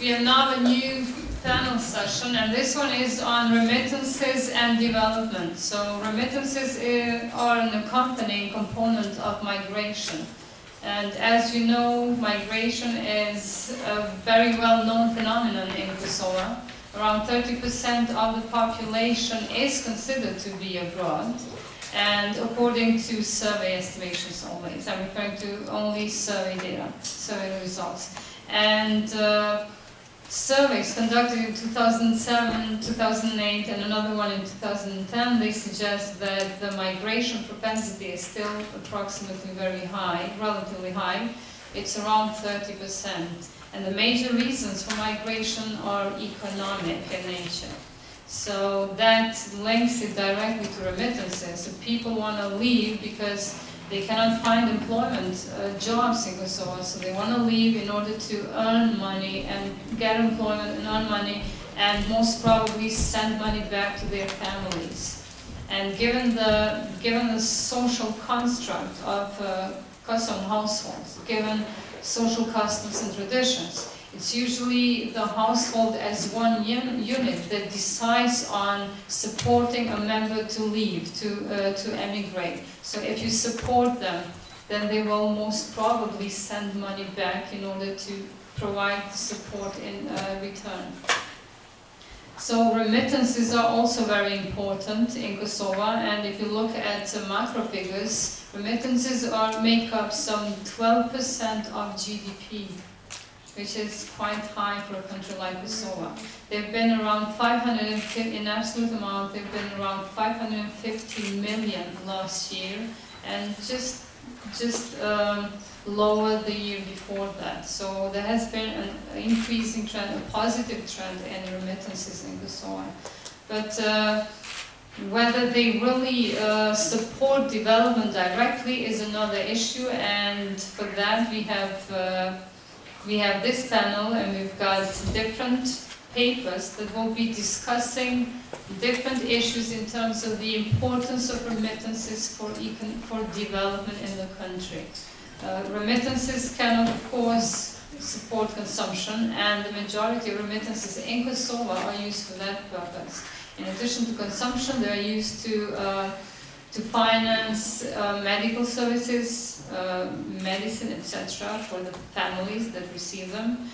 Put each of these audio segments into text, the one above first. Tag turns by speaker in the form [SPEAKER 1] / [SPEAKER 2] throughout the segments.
[SPEAKER 1] We have now a new panel session, and this one is on remittances and development. So remittances are an accompanying component of migration. And as you know, migration is a very well-known phenomenon in Kosovo. Around 30% of the population is considered to be abroad. And according to survey estimations always, I'm referring to only survey data, survey results. And surveys conducted in 2007, 2008, and another one in 2010, they suggest that the migration propensity is still approximately very high, relatively high. It's around 30%. And the major reasons for migration are economic in nature. So that links it directly to remittances. So people want to leave because they cannot find employment, jobs in Kosovo, so they want to leave in order to earn money and get employment and earn money and most probably send money back to their families. And given the social construct of Kosovan households, given social customs and traditions, it's usually the household as one unit that decides on supporting a member to leave, to emigrate. So if you support them, then they will most probably send money back in order to provide support in return. So remittances are also very important in Kosovo, and if you look at macro figures, remittances make up some 12% of GDP. Which is quite high for a country like Kosovo. They've been around 550, in absolute amount, they've been around 550 million last year, and just lower the year before that. So there has been an increasing trend, a positive trend in remittances in Kosovo. But whether they really support development directly is another issue, and for that we have this panel, and we've got different papers that will be discussing different issues in terms of the importance of remittances for development in the country. Remittances can, of course, support consumption, and the majority of remittances in Kosovo are used for that purpose. In addition to consumption, they are used to finance medical services, medicine, etc., for the families that receive them.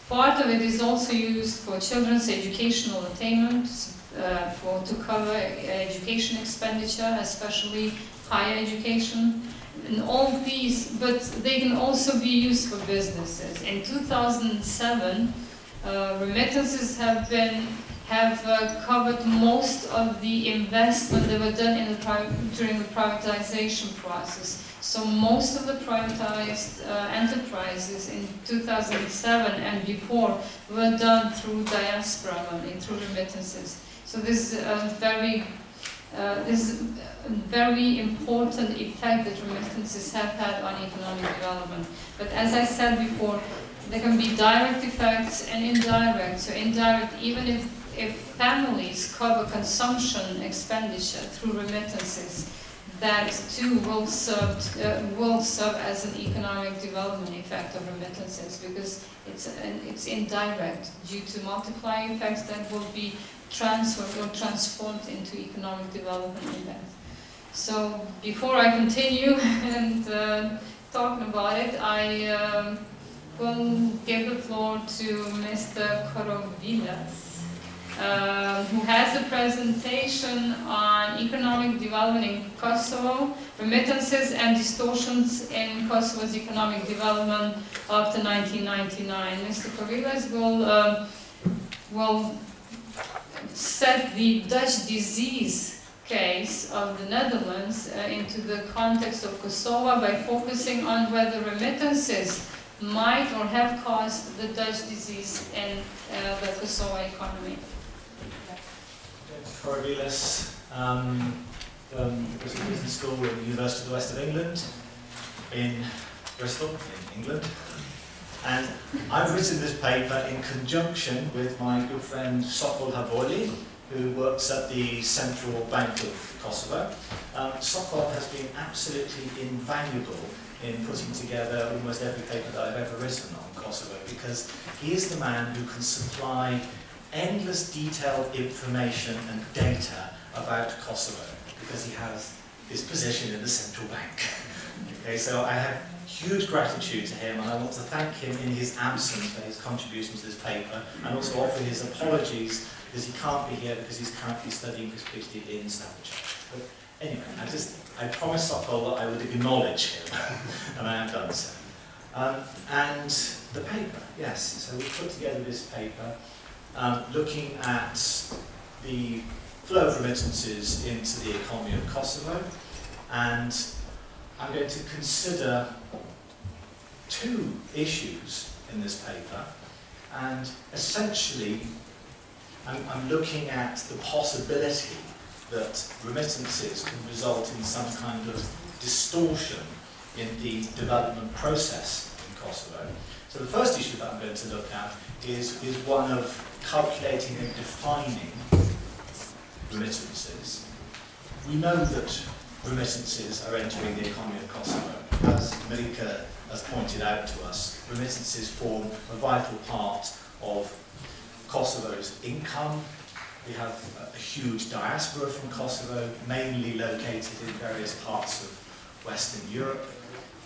[SPEAKER 1] Part of it is also used for children's educational attainment, to cover education expenditure, especially higher education. And all these, but they can also be used for businesses. In 2007, remittances have covered most of the investment that were done during the privatization process. So most of the privatized enterprises in 2007 and before were done through diaspora money, through remittances. So this is a very important effect that remittances have had on economic development. But as I said before, there can be direct effects and indirect. So indirect, even if families cover consumption expenditure through remittances, that too will serve as an economic development effect of remittances, because it's indirect due to multiplying effects that will be transferred or transformed into economic development events. So before I continue and talking about it, I will give the floor to Mr. Korovilas, who has a presentation on economic development in Kosovo, remittances and distortions in Kosovo's economic development after 1999. Mr. Korovilas will set the Dutch disease case of the Netherlands into the context of Kosovo by focusing on whether remittances might or have caused the Dutch disease in the Kosovo economy.
[SPEAKER 2] Korovilas, was a business school at the University of the West of England in Bristol, in England. And I've written this paper in conjunction with my good friend Sokol Havolli, who works at the Central Bank of Kosovo. Sokol has been absolutely invaluable in putting together almost every paper that I've ever written on Kosovo, because he is the man who can supply endless detailed information and data about Kosovo, because he has his position in the central bank. Okay, so I have huge gratitude to him, and I want to thank him in his absence for his contribution to this paper, and also offer his apologies because he can't be here because he's currently studying his PhD in Staffordshire. But anyway, I promised Sokol that I would acknowledge him, and I have done so. And the paper, yes, so we put together this paper looking at the flow of remittances into the economy of Kosovo, and I'm going to consider two issues in this paper, and essentially I'm looking at the possibility that remittances can result in some kind of distortion in the development process in Kosovo. So the first issue that I'm going to look at is one of calculating and defining remittances. We know that remittances are entering the economy of Kosovo. As Mrika has pointed out to us, remittances form a vital part of Kosovo's income. We have a huge diaspora from Kosovo, mainly located in various parts of Western Europe.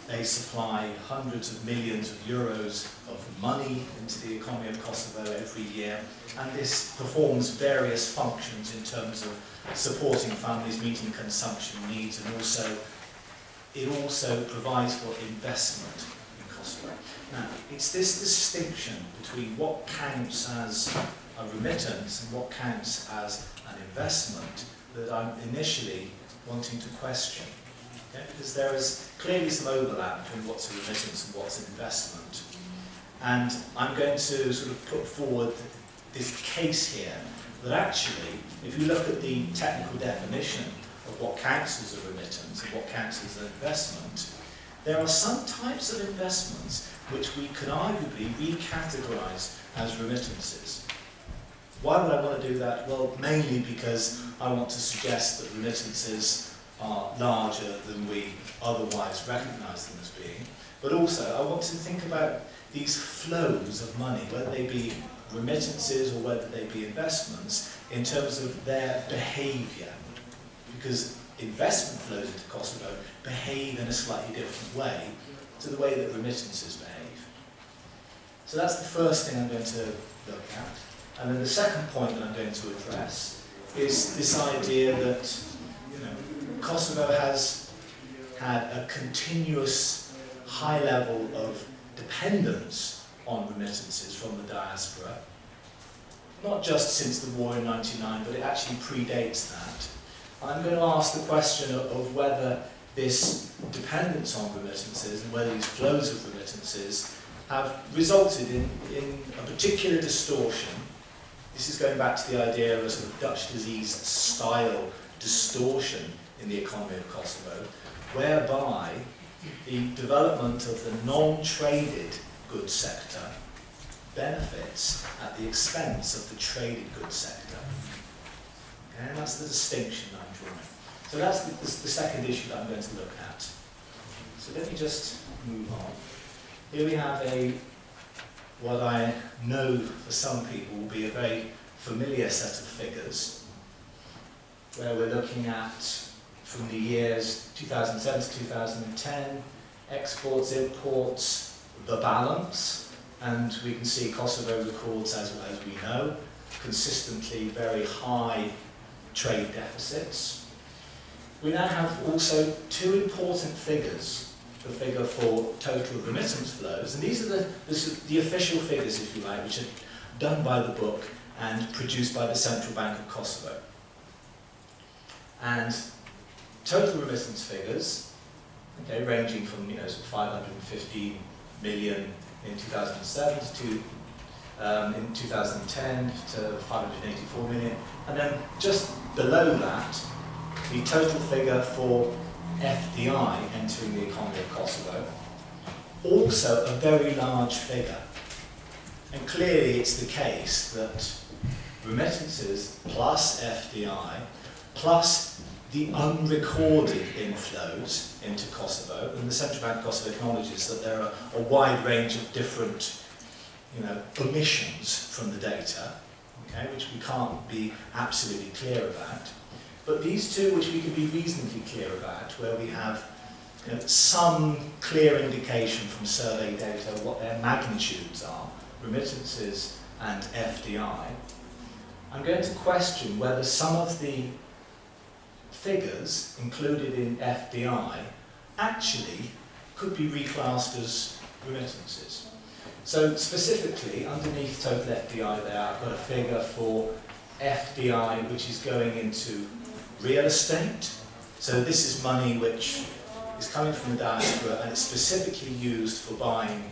[SPEAKER 2] They supply hundreds of millions of euros of money into the economy of Kosovo every year, and this performs various functions in terms of supporting families, meeting consumption needs, and it also provides for investment in Kosovo. Now, it's this distinction between what counts as a remittance and what counts as an investment that I'm initially wanting to question. Okay? Because there is clearly some overlap between what's a remittance and what's an investment. And I'm going to sort of put forward this case here that actually, if you look at the technical definition of what counts as a remittance and what counts as an investment, there are some types of investments which we can arguably recategorize as remittances. Why would I want to do that? Well, mainly because I want to suggest that remittances are larger than we otherwise recognize them as being, but also I want to think about these flows of money, whether they be remittances or whether they be investments, in terms of their behaviour, because investment flows into Kosovo behave in a slightly different way to the way that remittances behave. So that's the first thing I'm going to look at. And then the second point that I'm going to address is this idea that Kosovo has had a continuous high level of dependence on remittances from the diaspora, not just since the war in '99, but it actually predates that. I'm going to ask the question of whether this dependence on remittances and whether these flows of remittances have resulted in a particular distortion. This is going back to the idea of a sort of Dutch disease style distortion in the economy of Kosovo, whereby the development of the non-traded goods sector benefits at the expense of the traded goods sector. Okay, and that's the distinction I'm drawing. So that's the second issue that I'm going to look at. So let me just move on. Here we have what I know for some people will be a very familiar set of figures, where we're looking at, from the years 2007 to 2010, exports, imports, the balance, and we can see Kosovo records, as we know, consistently very high trade deficits. We now have also two important figures, the figure for total remittance flows, and these are the official figures, if you like, which are done by the book and produced by the Central Bank of Kosovo. And total remittance figures, okay, ranging from sort of 515 million in 2007 to in 2010 to 584 million, and then just below that, the total figure for FDI entering the economy of Kosovo, also a very large figure. And clearly it's the case that remittances plus FDI plus the unrecorded inflows into Kosovo, and the Central Bank of Kosovo acknowledges that there are a wide range of different, omissions from the data, okay, which we can't be absolutely clear about. But these two, which we can be reasonably clear about, where we have some clear indication from survey data what their magnitudes are, remittances and FDI, I'm going to question whether some of the figures included in FDI actually could be reclassed as remittances. So specifically, underneath total FDI there, I've got a figure for FDI which is going into real estate. So this is money which is coming from the diaspora and it's specifically used for buying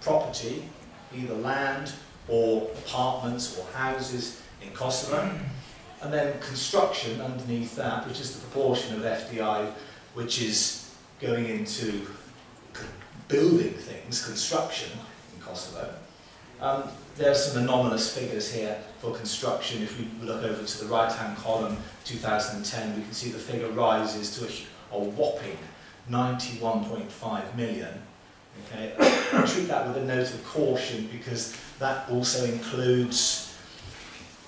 [SPEAKER 2] property, either land or apartments or houses in Kosovo. And then construction underneath that, which is the proportion of FDI which is going into building things, construction in Kosovo. There are some anomalous figures here for construction. If we look over to the right-hand column, 2010, we can see the figure rises to a whopping 91.5 million. Okay? I treat that with a note of caution because that also includes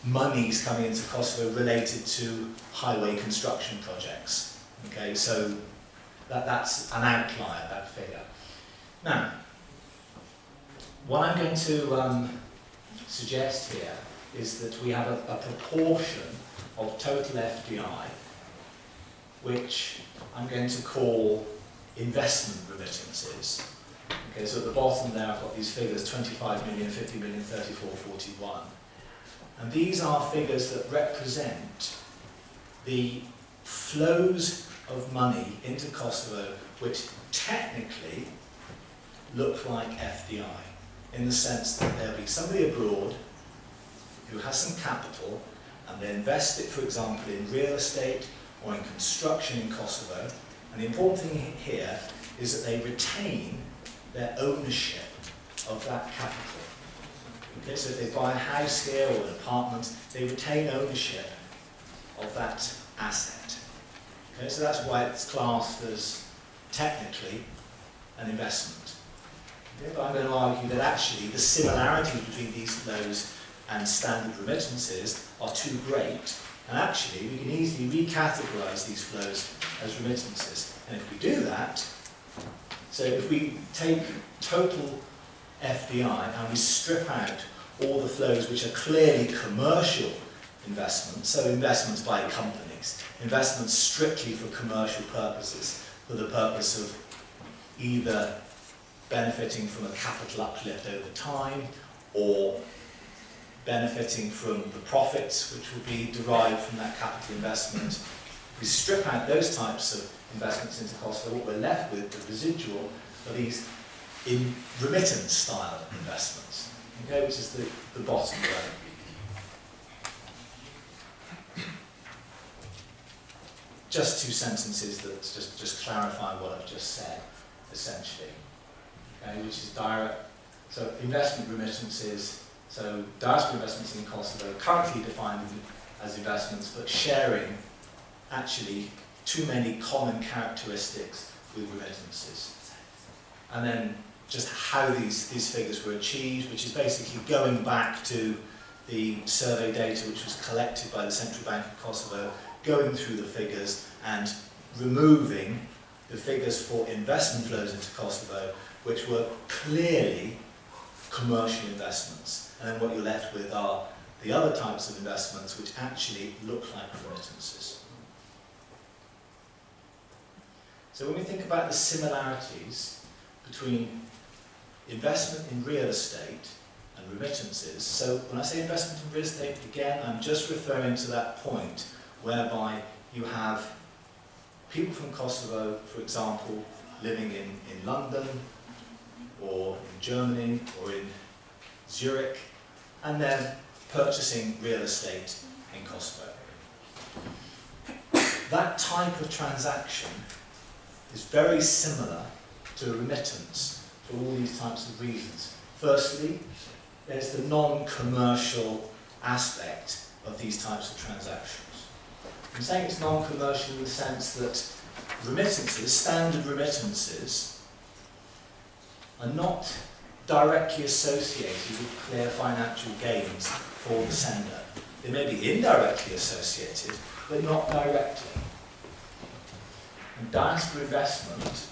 [SPEAKER 2] monies coming into Kosovo related to highway construction projects. Okay, so that's an outlier, that figure. Now, what I'm going to suggest here is that we have a proportion of total FDI which I'm going to call investment remittances. Okay, so at the bottom there I've got these figures, 25 million, 50 million, 34, 41. And these are figures that represent the flows of money into Kosovo which technically look like FDI, in the sense that there'll be somebody abroad who has some capital and they invest it, for example, in real estate or in construction in Kosovo. And the important thing here is that they retain their ownership of that capital. Okay, so if they buy a house here or an apartment, they retain ownership of that asset. Okay, so that's why it's classed as technically an investment. Okay, but I'm going to argue that actually the similarities between these flows and standard remittances are too great, and actually we can easily recategorize these flows as remittances. And if we do that, so if we take total FDI and we strip out all the flows which are clearly commercial investments, so investments by companies, investments strictly for commercial purposes, for the purpose of either benefiting from a capital uplift over time or benefiting from the profits which will be derived from that capital investment. We strip out those types of investments into Kosovo, what we're left with, the residual, are these in remittance style investments, okay, which is the bottom row. Just two sentences that just clarify what I've just said, essentially, okay, which is direct. So investment remittances, so diaspora investments in Kosovo, currently defined as investments, but sharing actually too many common characteristics with remittances. And then just how these figures were achieved, which is basically going back to the survey data which was collected by the Central Bank of Kosovo, going through the figures and removing the figures for investment flows into Kosovo, which were clearly commercial investments. And then what you're left with are the other types of investments which actually look like remittances. So when we think about the similarities between investment in real estate and remittances, so when I say investment in real estate, again, I'm just referring to that point whereby you have people from Kosovo, for example, living in London or in Germany or in Zurich, and then purchasing real estate in Kosovo. That type of transaction is very similar to a remittance for all these types of reasons. Firstly, there's the non-commercial aspect of these types of transactions. I'm saying it's non-commercial in the sense that remittances, standard remittances, are not directly associated with clear financial gains for the sender. They may be indirectly associated, but not directly. And diaspora investment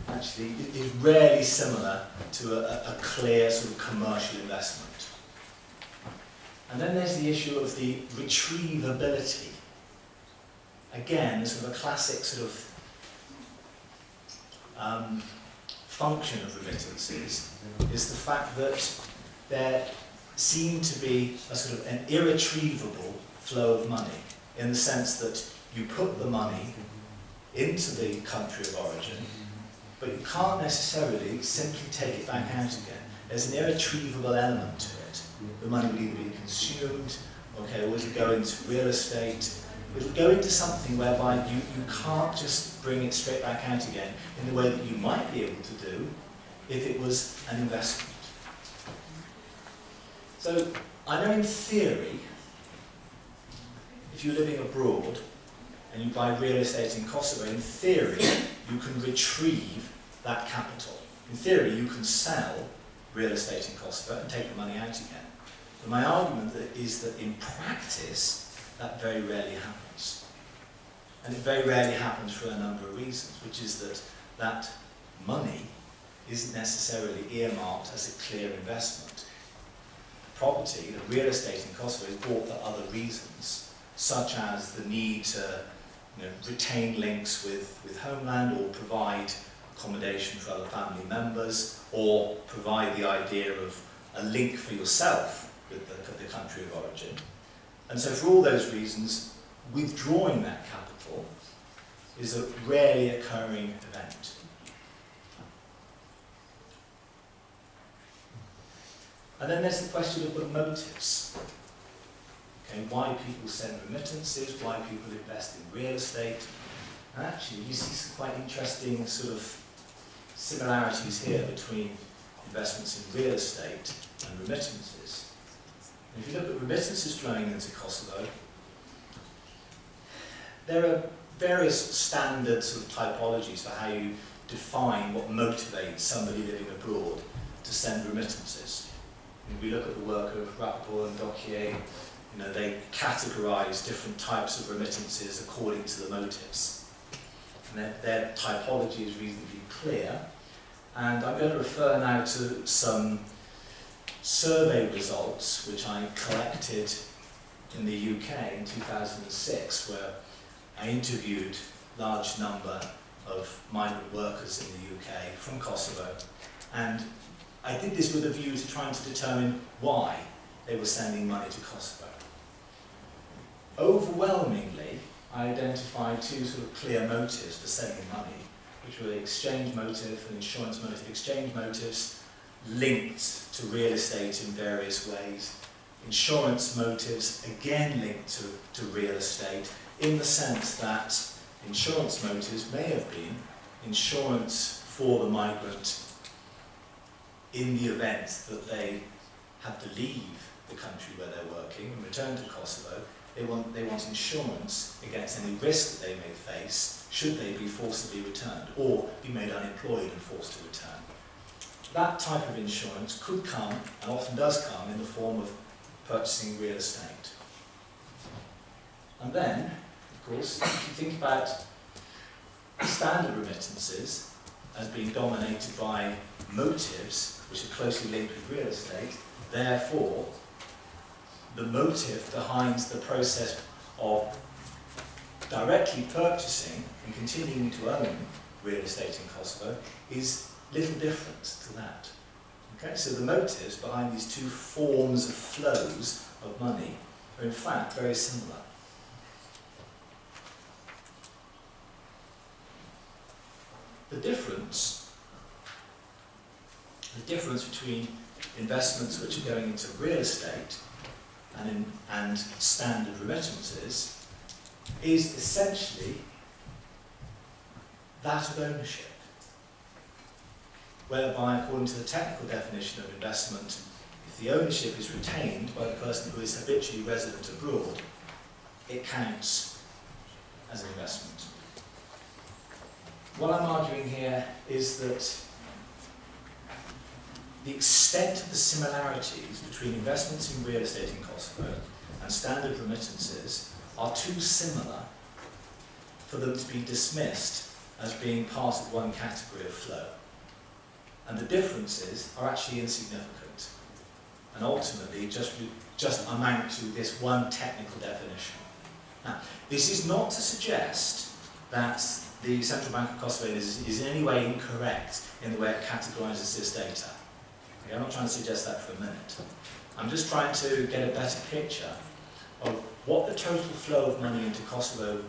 [SPEAKER 2] actually is rarely similar to a clear sort of commercial investment. And then there's the issue of the retrievability. Again, sort of a classic sort of function of remittances is the fact that there seem to be a sort of an irretrievable flow of money, in the sense that you put the money into the country of origin, but you can't necessarily simply take it back out again. There's an irretrievable element to it. The money will either be consumed, okay, or it'll go into real estate. It'll go into something whereby you can't just bring it straight back out again in the way that you might be able to do if it was an investment. So I know in theory, if you're living abroad and you buy real estate in Kosovo, in theory you can retrieve that capital. In theory you can sell real estate in Kosovo and take the money out again. But my argument is that in practice that very rarely happens. And it very rarely happens for a number of reasons, which is that that money isn't necessarily earmarked as a clear investment. Property, the real estate in Kosovo, is bought for other reasons, such as the need to retain links with homeland, or provide accommodation for other family members, or provide the idea of a link for yourself with the country of origin. And so for all those reasons, withdrawing that capital is a rarely occurring event. And then there's the question of the motives. Okay, why people send remittances, why people invest in real estate. And actually, you see some quite interesting sort of similarities here between investments in real estate and remittances. And if you look at remittances flowing into Kosovo, there are various standard sort of typologies for how you define what motivates somebody living abroad to send remittances. If we look at the work of Rappaport and Dokier, they categorise different types of remittances according to the motives. And their typology is reasonably clear. And I'm going to refer now to some survey results which I collected in the UK in 2006, where I interviewed a large number of migrant workers in the UK from Kosovo. And I did this with a view to trying to determine why they were sending money to Kosovo. Overwhelmingly, I identified two sort of clear motives for sending money, which were the exchange motive and insurance motive. Exchange motives linked to real estate in various ways. Insurance motives again linked to real estate, in the sense that insurance motives may have been insurance for the migrant in the event that they have to leave the country where they're working and return to Kosovo. They want insurance against any risk that they may face should they be forcibly returned or be made unemployed and forced to return. That type of insurance could come, and often does come, in the form of purchasing real estate. And then, of course, if you think about standard remittances as being dominated by motives which are closely linked with real estate, therefore, the motive behind the process of directly purchasing and continuing to own real estate in Kosovo is little different to that. Okay, so the motives behind these two forms of flows of money are in fact very similar. The difference between investments which are going into real estate and standard remittances is essentially that of ownership, whereby, according to the technical definition of investment the ownership is retained by the person who is habitually resident abroad, it counts as an investment. What I'm arguing here is that the extent of the similarities between investments in real estate in Kosovo and standard remittances are too similar for them to be dismissed as being part of one category of flow. And the differences are actually insignificant and ultimately just amount to this one technical definition. Now, this is not to suggest that the Central Bank of Kosovo is in any way incorrect in the way it categorises this data. Okay, I'm not trying to suggest that for a minute. I'm just trying to get a better picture of what the total flow of money into Kosovo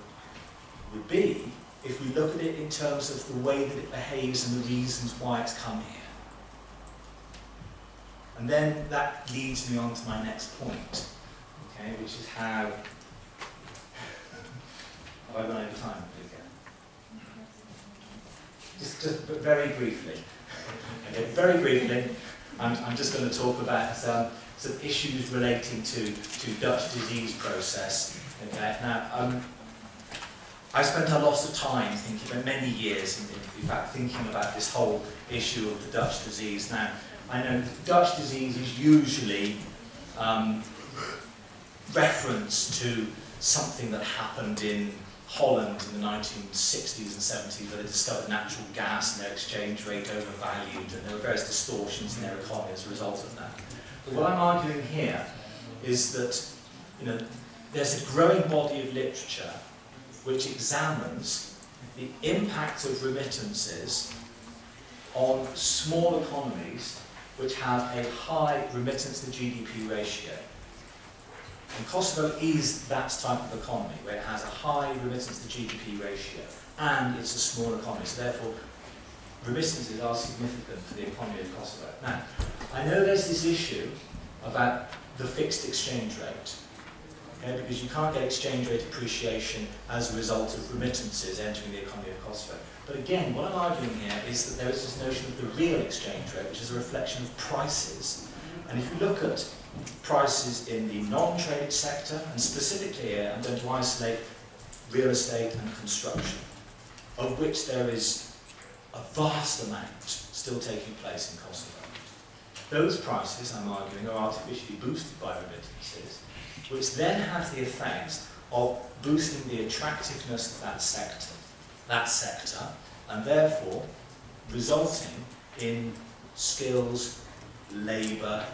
[SPEAKER 2] would be if we look at it in terms of the way that it behaves and the reasons why it's come here. And then that leads me on to my next point, okay, which is how... Have I run over time? Just very briefly. Okay, very briefly, I'm just going to talk about some issues relating to Dutch disease process. Okay, now, I spent a lot of time thinking, about many years, in fact, thinking about this whole issue of the Dutch disease. Now, I know Dutch disease is usually reference to something that happened in Holland in the 1960s and 70s, where they discovered natural gas and their exchange rate overvalued, and there were various distortions in their economy as a result of that. But what I'm arguing here is that there's a growing body of literature which examines the impact of remittances on small economies which have a high remittance to GDP ratio. And Kosovo is that type of economy, where it has a high remittance to GDP ratio, and it's a small economy, so therefore remittances are significant for the economy of Kosovo. Now, I know there's this issue about the fixed exchange rate, okay, because you can't get exchange rate appreciation as a result of remittances entering the economy of Kosovo. But again, what I'm arguing here is that there is this notion of the real exchange rate, which is a reflection of prices. And if you look at prices in the non-trade sector, and specifically here, I'm going to isolate real estate and construction, of which there is a vast amount still taking place in Kosovo. Those prices, I'm arguing, are artificially boosted by remittances, which then has the effect of boosting the attractiveness of that sector, and therefore resulting in skills, labour,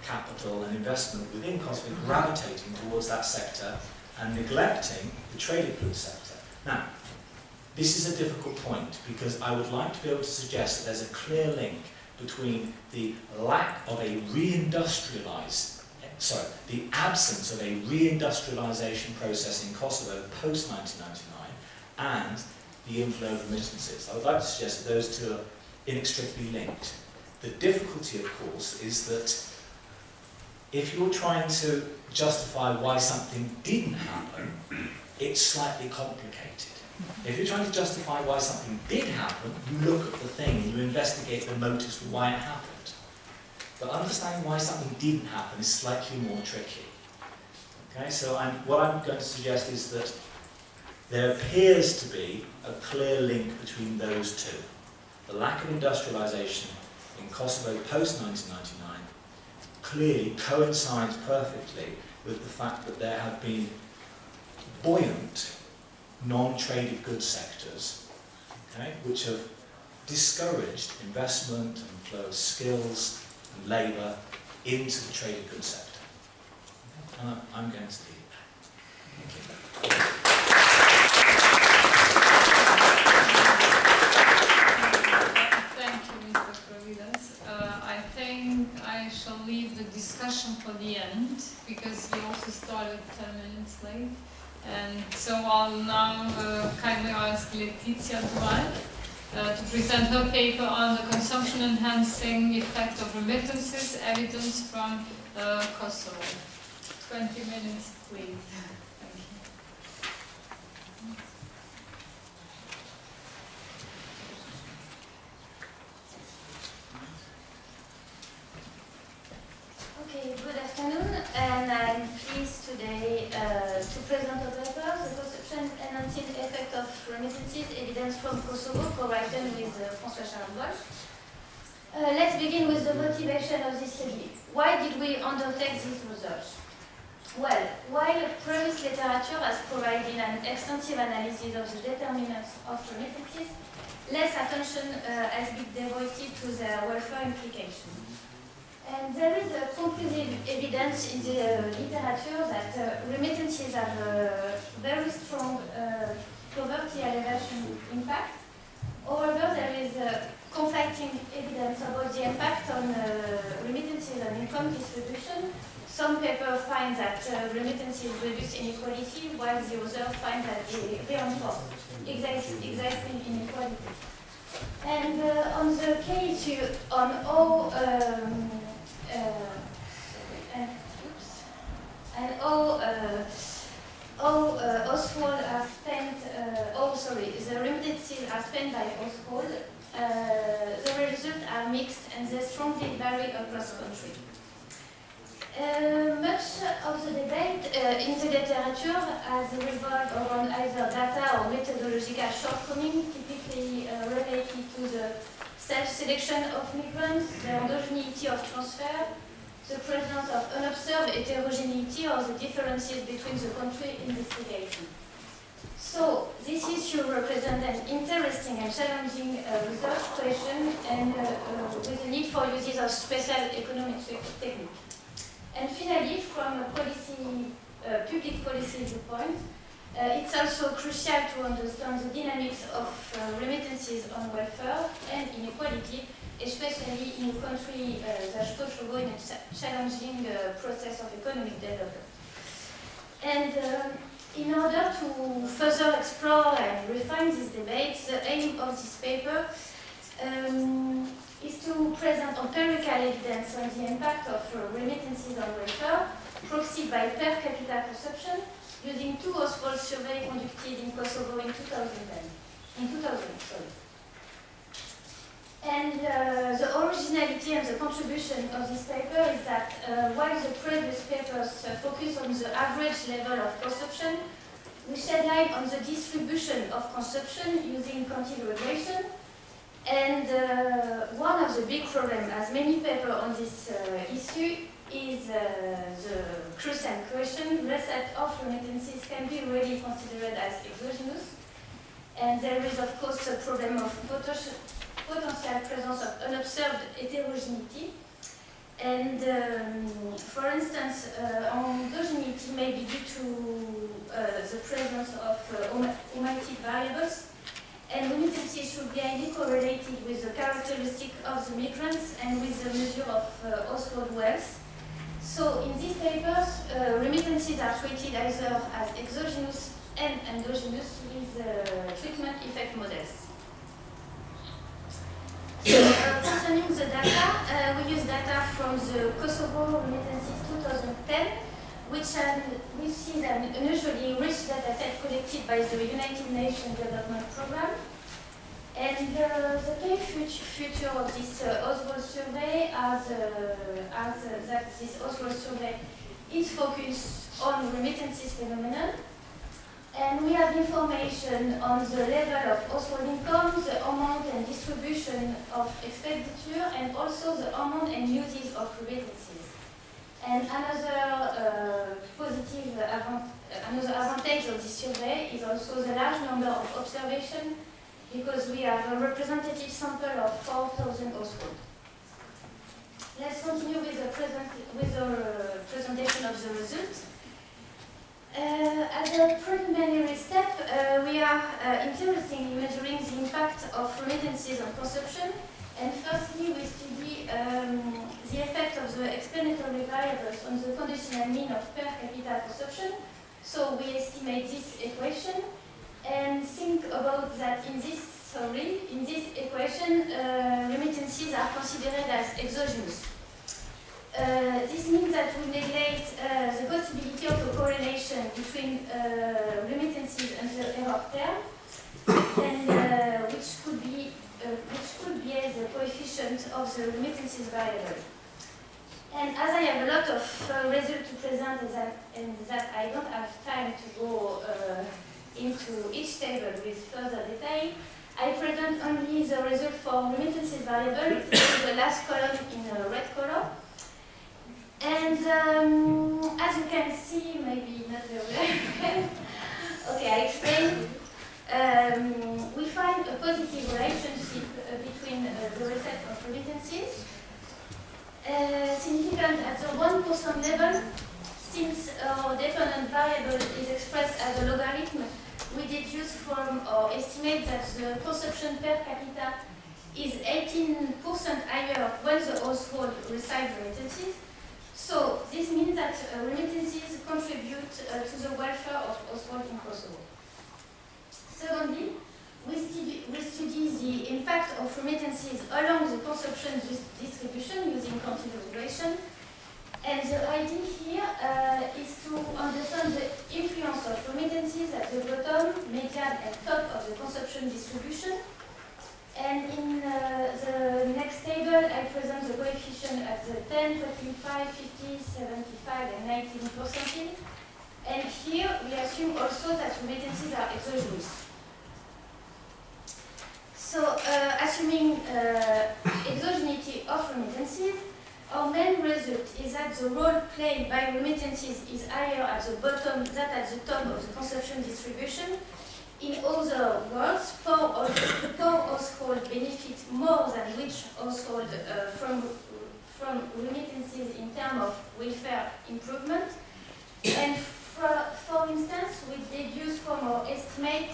[SPEAKER 2] capital and investment within Kosovo gravitating towards that sector and neglecting the traded goods sector. Now, this is a difficult point because I would like to be able to suggest that there's a clear link between the lack of a the absence of a reindustrialisation process in Kosovo post-1999 and the inflow of remittances. I would like to suggest that those two are inextricably linked. The difficulty, of course, is that if you're trying to justify why something didn't happen, it's slightly complicated. If you're trying to justify why something did happen, you look at the thing and you investigate the motives for why it happened. But understanding why something didn't happen is slightly more tricky. Okay, so what I'm going to suggest is that there appears to be a clear link between those two. The lack of industrialisation in Kosovo post-1999 clearly coincides perfectly with the fact that there have been buoyant non-traded goods sectors, okay, which have discouraged investment and flow of skills and labour into the traded goods sector. Okay. And I'm going to leave it there.
[SPEAKER 1] Thank you, Mr. Korovilas. I think I shall leave the discussion for the end, because we also started 10 minutes late. And so I'll now kindly ask Laetitia Duval to present her paper on the consumption-enhancing effect of remittances, evidence from Kosovo. 20 minutes, please. Thank you.
[SPEAKER 3] present a paper, The Perception and Until Effect of Remittances, Evidence from Kosovo, co-written with François-Charles Wolff. Let's begin with the motivation of this study. Why did we undertake this research? Well, while previous literature has provided an extensive analysis of the determinants of remittances, less attention has been devoted to their welfare implications. And there is a conclusive evidence in the literature that remittances have a very strong poverty elevation impact. However, there is conflicting evidence about the impact on remittances and income distribution. Some papers find that remittances reduce inequality, while the others find that they reinforce existing inequality. And on the case on how households are spent, the remittances are spent by household, the results are mixed and they strongly vary across the country. Much of the debate in the literature has revolved around either data or methodological shortcomings, typically related to the self-selection of migrants, the endogeneity of transfer, the presence of unobserved heterogeneity, or the differences between the country investigation. So, this issue represents an interesting and challenging research question and with the need for uses of special economic techniques. And finally, from a public policy viewpoint, it's also crucial to understand the dynamics of remittances on welfare and inequality, especially in a country that Kosovo in a challenging process of economic development. And in order to further explore and refine this debate, the aim of this paper is to present empirical evidence on the impact of remittances on welfare, proxied by per capita consumption, using two household surveys conducted in Kosovo in 2000. And the originality and the contribution of this paper is that while the previous papers focus on the average level of consumption, we shed light on the distribution of consumption using quantity regression. And one of the big problems, as many papers on this issue, is the crucial question whether of remittances can be really considered as exogenous. And there is, of course, the problem of potential presence of unobserved heterogeneity. And for instance, endogeneity may be due to the presence of omitted variables. And remittances should be highly correlated with the characteristic of the migrants and with the measure of household wealth. So in these papers, remittances are treated either as exogenous and endogenous with treatment effect models. So concerning the data, we use data from the Kosovo Remittances 2010, which is an unusually rich data set collected by the United Nations Development Programme. And the key feature of this household survey is that this household survey is focused on remittances phenomenon. And we have information on the level of household income, the amount and distribution of expenditure, and also the amount and uses of remittances. And another another advantage of this survey is also the large number of observations, because we have a representative sample of 4,000 households. Let's continue with the presentation of the results. As a preliminary step, we are interested in measuring the impact of remittances on consumption. And firstly, we study the effect of the explanatory variables on the conditional mean of per capita consumption. So we estimate this equation and think about that in this equation, remittances are considered as exogenous. This means that we neglect the possibility of a correlation between remittances and the error term, and which could be the coefficient of the remittances variable. And as I have a lot of results to present and that I don't have time to go into each table with further detail, I present only the result for remittances variable, the last column in red color. And as you can see, maybe not very well, okay, I explain. We find a positive relationship between the receipt of remittances, significant at the 1% level. Since our dependent variable is expressed as a logarithm, we deduce from or estimate that the consumption per capita is 18% higher when the household receives remittances. So this means that remittances contribute to the welfare of households in Kosovo. Secondly, we study the impact of remittances along the consumption distribution using continuous regression. And the idea here is to understand the influence of remittances at the bottom, median, and top of the consumption distribution. And in the next table, I present the coefficient at the 10, 25, 50, 75, and 19%. And here we assume also that remittances are exogenous. So, assuming exogeneity of remittances, our main result is that the role played by remittances is higher at the bottom than at the top of the consumption distribution. In other words, poor household benefit more than rich household from remittances in terms of welfare improvement. And for instance, we deduce from our estimate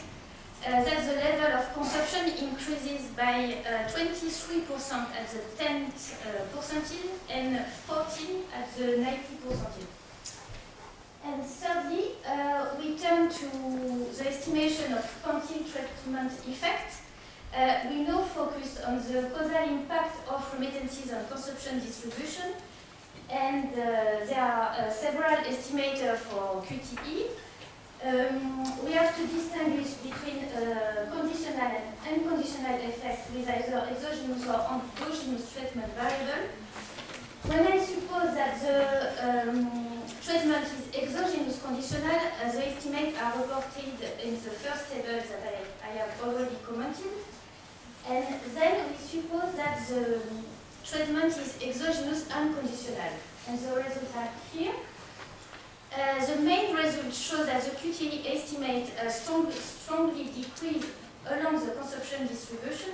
[SPEAKER 3] that the level of consumption increases by 23% at the 10th percentile and 14% at the 90th percentile. And thirdly, we turn to the estimation of quantile treatment effect. We now focus on the causal impact of remittances on consumption distribution, and there are several estimators for QTE. We have to distinguish between conditional and unconditional effects with either exogenous or endogenous treatment variable. When I suppose that the treatment is exogenous conditional, the estimates are reported in the first table that I have already commented. And then we suppose that the treatment is exogenous unconditional. And the results are here. The main result shows that the QTE estimate strongly decrease along the consumption distribution.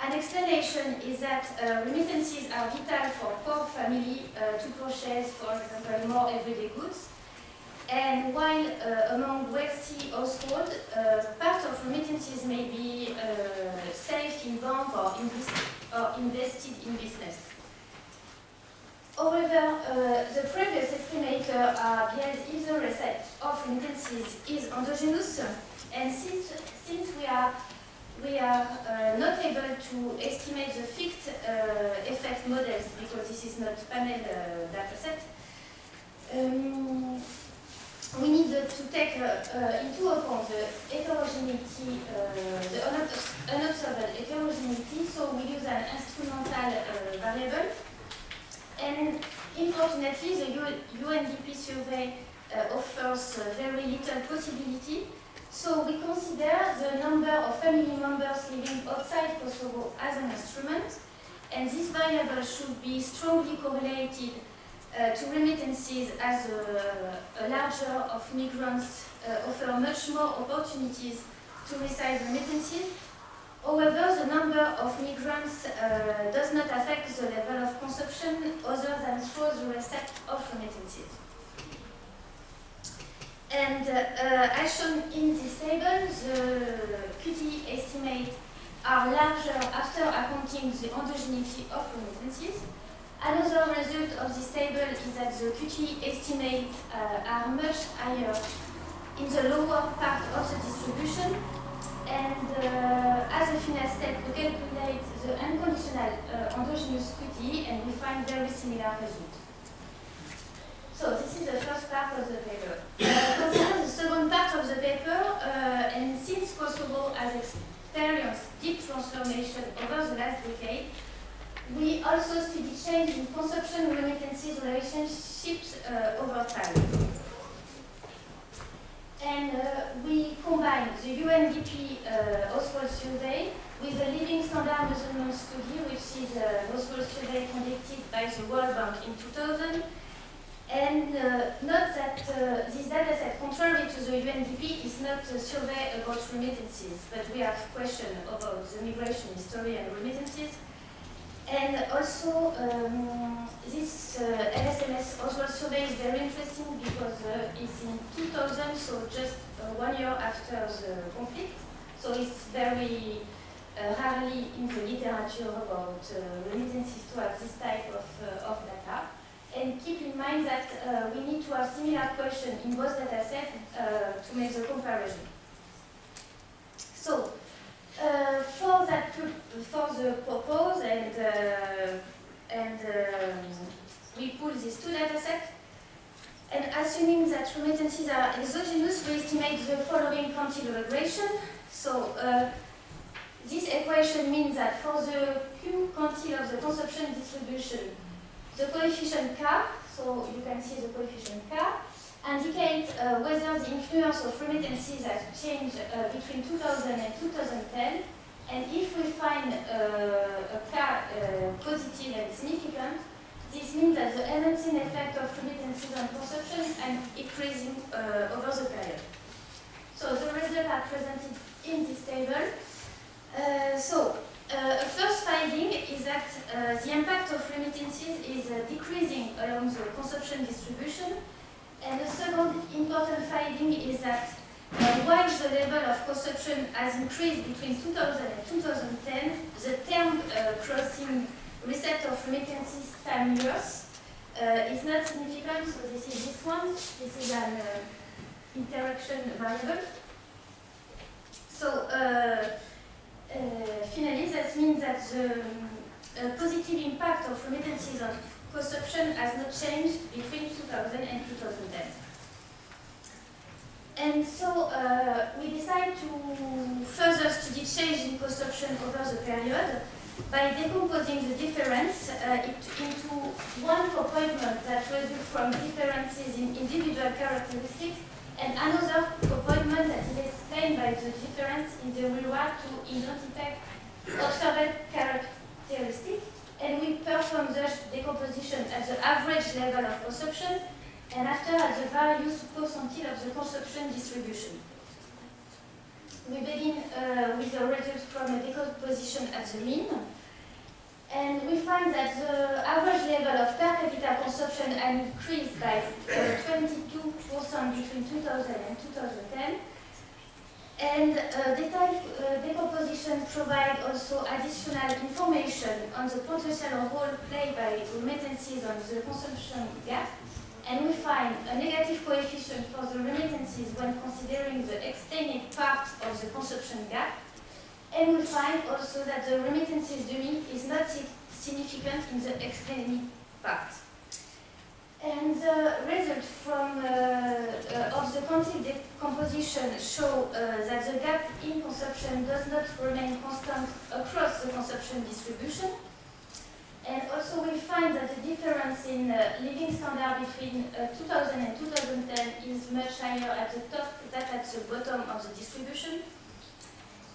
[SPEAKER 3] An explanation is that remittances are vital for poor family to purchase, for example, more everyday goods. And while among wealthy households, part of remittances may be saved in bank or invested in business. However, the previous estimator behind either receipt of remittances is endogenous, and since we are not able to estimate the fixed effect models because this is not panel data set, we need to take into account the heterogeneity, the unobserved heterogeneity, so we use an instrumental variable. And unfortunately, the UNDP survey offers very little possibility. So we consider the number of family members living outside Kosovo as an instrument, and this variable should be strongly correlated to remittances, as a larger of migrants offer much more opportunities to receive remittances. However, the number of migrants does not affect the level of consumption other than through the receipt of remittances. And as shown in this table, the QTE estimates are larger after accounting the endogeneity of remittances. Another result of this table is that the QTE estimates are much higher in the lower part of the distribution. And as a final step, we calculate the unconditional endogenous QTE, and we find very similar results. So this is the first part of the paper. Concerning the second part of the paper, and since Kosovo has experienced deep transformation over the last decade, we also study change in consumption remittances relationships over time. And we combine the UNDP household survey with the Living Standard Measurement Study, which is a household survey conducted by the World Bank in 2000. And note that this dataset, contrary to the UNDP, is not a survey about remittances, but we have questions about the migration history and remittances. And also, this LSMS household survey is very interesting because it's in 2000, so just 1 year after the conflict. So it's very rarely in the literature about remittances to have this type of data. And keep in mind that we need to have similar questions in both datasets to make the comparison. So, for the purpose, we pull these two datasets, and assuming that remittances are exogenous, we estimate the following quantile regression. So, this equation means that for the Q quantile of the consumption distribution, the coefficient K, so you can see the coefficient K, indicates whether the influence of remittances has changed between 2000 and 2010, and if we find a K positive and significant, this means that the enhancing effect of remittances on consumption is increasing over the period. So the results are presented in this table. A first finding is that the impact of remittances is decreasing along the consumption distribution. And the second important finding is that while the level of consumption has increased between 2000 and 2010, the term crossing reset of remittances time years is not significant. So this is this one. This is an interaction variable. So finally, that means that the positive impact of remittances on consumption has not changed between 2000 and 2010. And so we decide to further study change in consumption over the period by decomposing the difference into one component that results from differences in individual characteristics and another component that is explained by the difference in the reward to identify observed characteristics. And we perform the decomposition at the average level of consumption and after at the various percentile of the consumption distribution. We begin with the results from a decomposition at the mean. And we find that the average level of per capita consumption had increased by 22% between 2000 and 2010. And detailed decomposition provides also additional information on the potential role played by remittances on the consumption gap. And we find a negative coefficient for the remittances when considering the explaining part of the consumption gap. And we find also that the remittances dummy is not significant in the explaining part. And the results from of the quantile decomposition show that the gap in consumption does not remain constant across the consumption distribution. And also we find that the difference in living standard between 2000 and 2010 is much higher at the top than at the bottom of the distribution.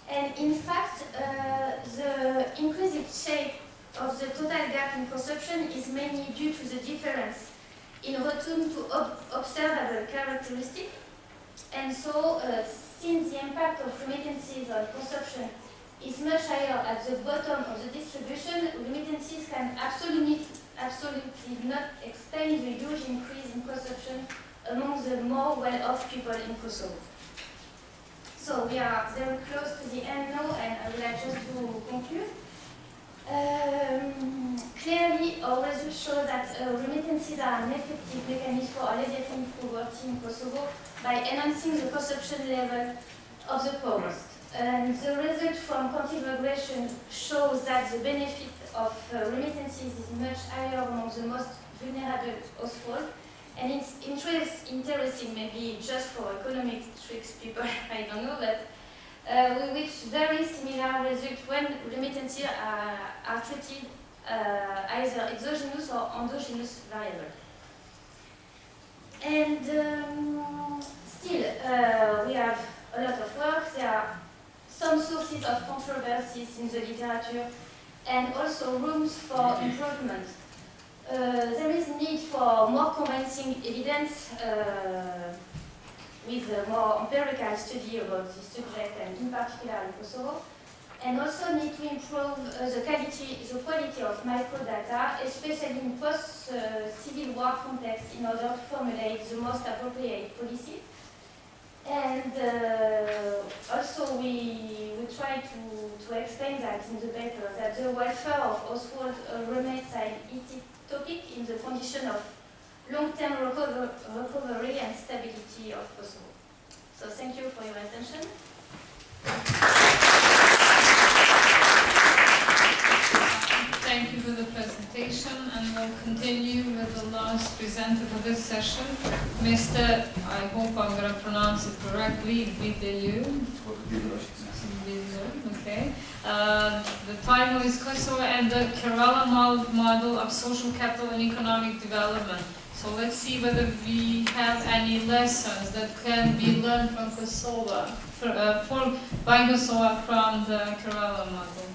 [SPEAKER 3] And in fact, the increasing shape of the total gap in consumption is mainly due to the difference in return to observable characteristics. And so, since the impact of remittances on consumption is much higher at the bottom of the distribution, remittances can absolutely not explain the huge increase in consumption among the more well-off people in Kosovo. So we are very close to the end now, and I would like just to conclude. Clearly, our results show that remittances are an effective mechanism for alleviating poverty in Kosovo by enhancing the consumption level of the poorest. And the result from quantile regression shows that the benefit of remittances is much higher among the most vulnerable households. And it's interesting, maybe just for economic tricks people, I don't know, but we reach very similar results when remittances are treated either exogenous or endogenous variable. And still, we have a lot of work. There are some sources of controversies in the literature and also rooms for improvement. There is need for more convincing evidence with a more empirical study about this subject and in particular in Kosovo, and also need to improve the quality of microdata, especially in post-civil war context, in order to formulate the most appropriate policy. And also we try to explain that in the paper, that the welfare of household remains an IT topic in the condition of long-term recovery and stability of Kosovo. So thank you for your attention.
[SPEAKER 1] Thank you for the presentation, and we'll continue with the last presenter for this session, Mr. I hope I'm going to pronounce it correctly, Bideleux. Okay. The title is Kosovo and the Kerala Model of Social Capital and Economic Development. So let's see whether we have any lessons that can be learned from Kosovo, by Kosovo from the Kerala model.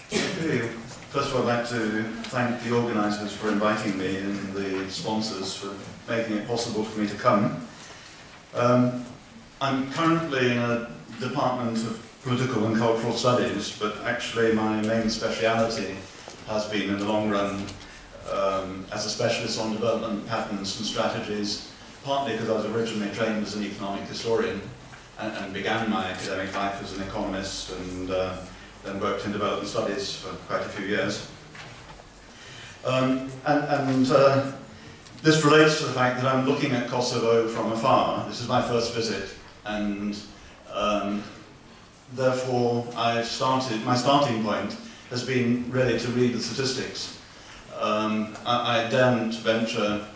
[SPEAKER 1] Thank you.
[SPEAKER 4] First of all, I'd like to thank the organisers for inviting me and the sponsors for making it possible for me to come. I'm currently in a department of political and cultural studies, but actually my main speciality has been in the long run as a specialist on development patterns and strategies, partly because I was originally trained as an economic historian and began my academic life as an economist, and then worked in development studies for quite a few years. This relates to the fact that I'm looking at Kosovo from afar. This is my first visit, and therefore my starting point has been really to read the statistics. I daren't venture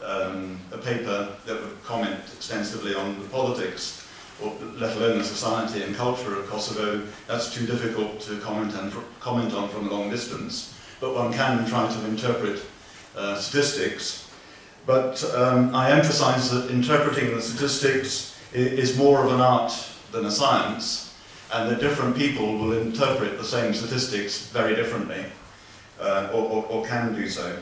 [SPEAKER 4] a paper that would comment extensively on the politics, or let alone the society and culture of Kosovo. That's too difficult to comment on from a long distance. But one can try to interpret statistics. But I emphasize that interpreting the statistics is more of an art than a science, and that different people will interpret the same statistics very differently, or can do so.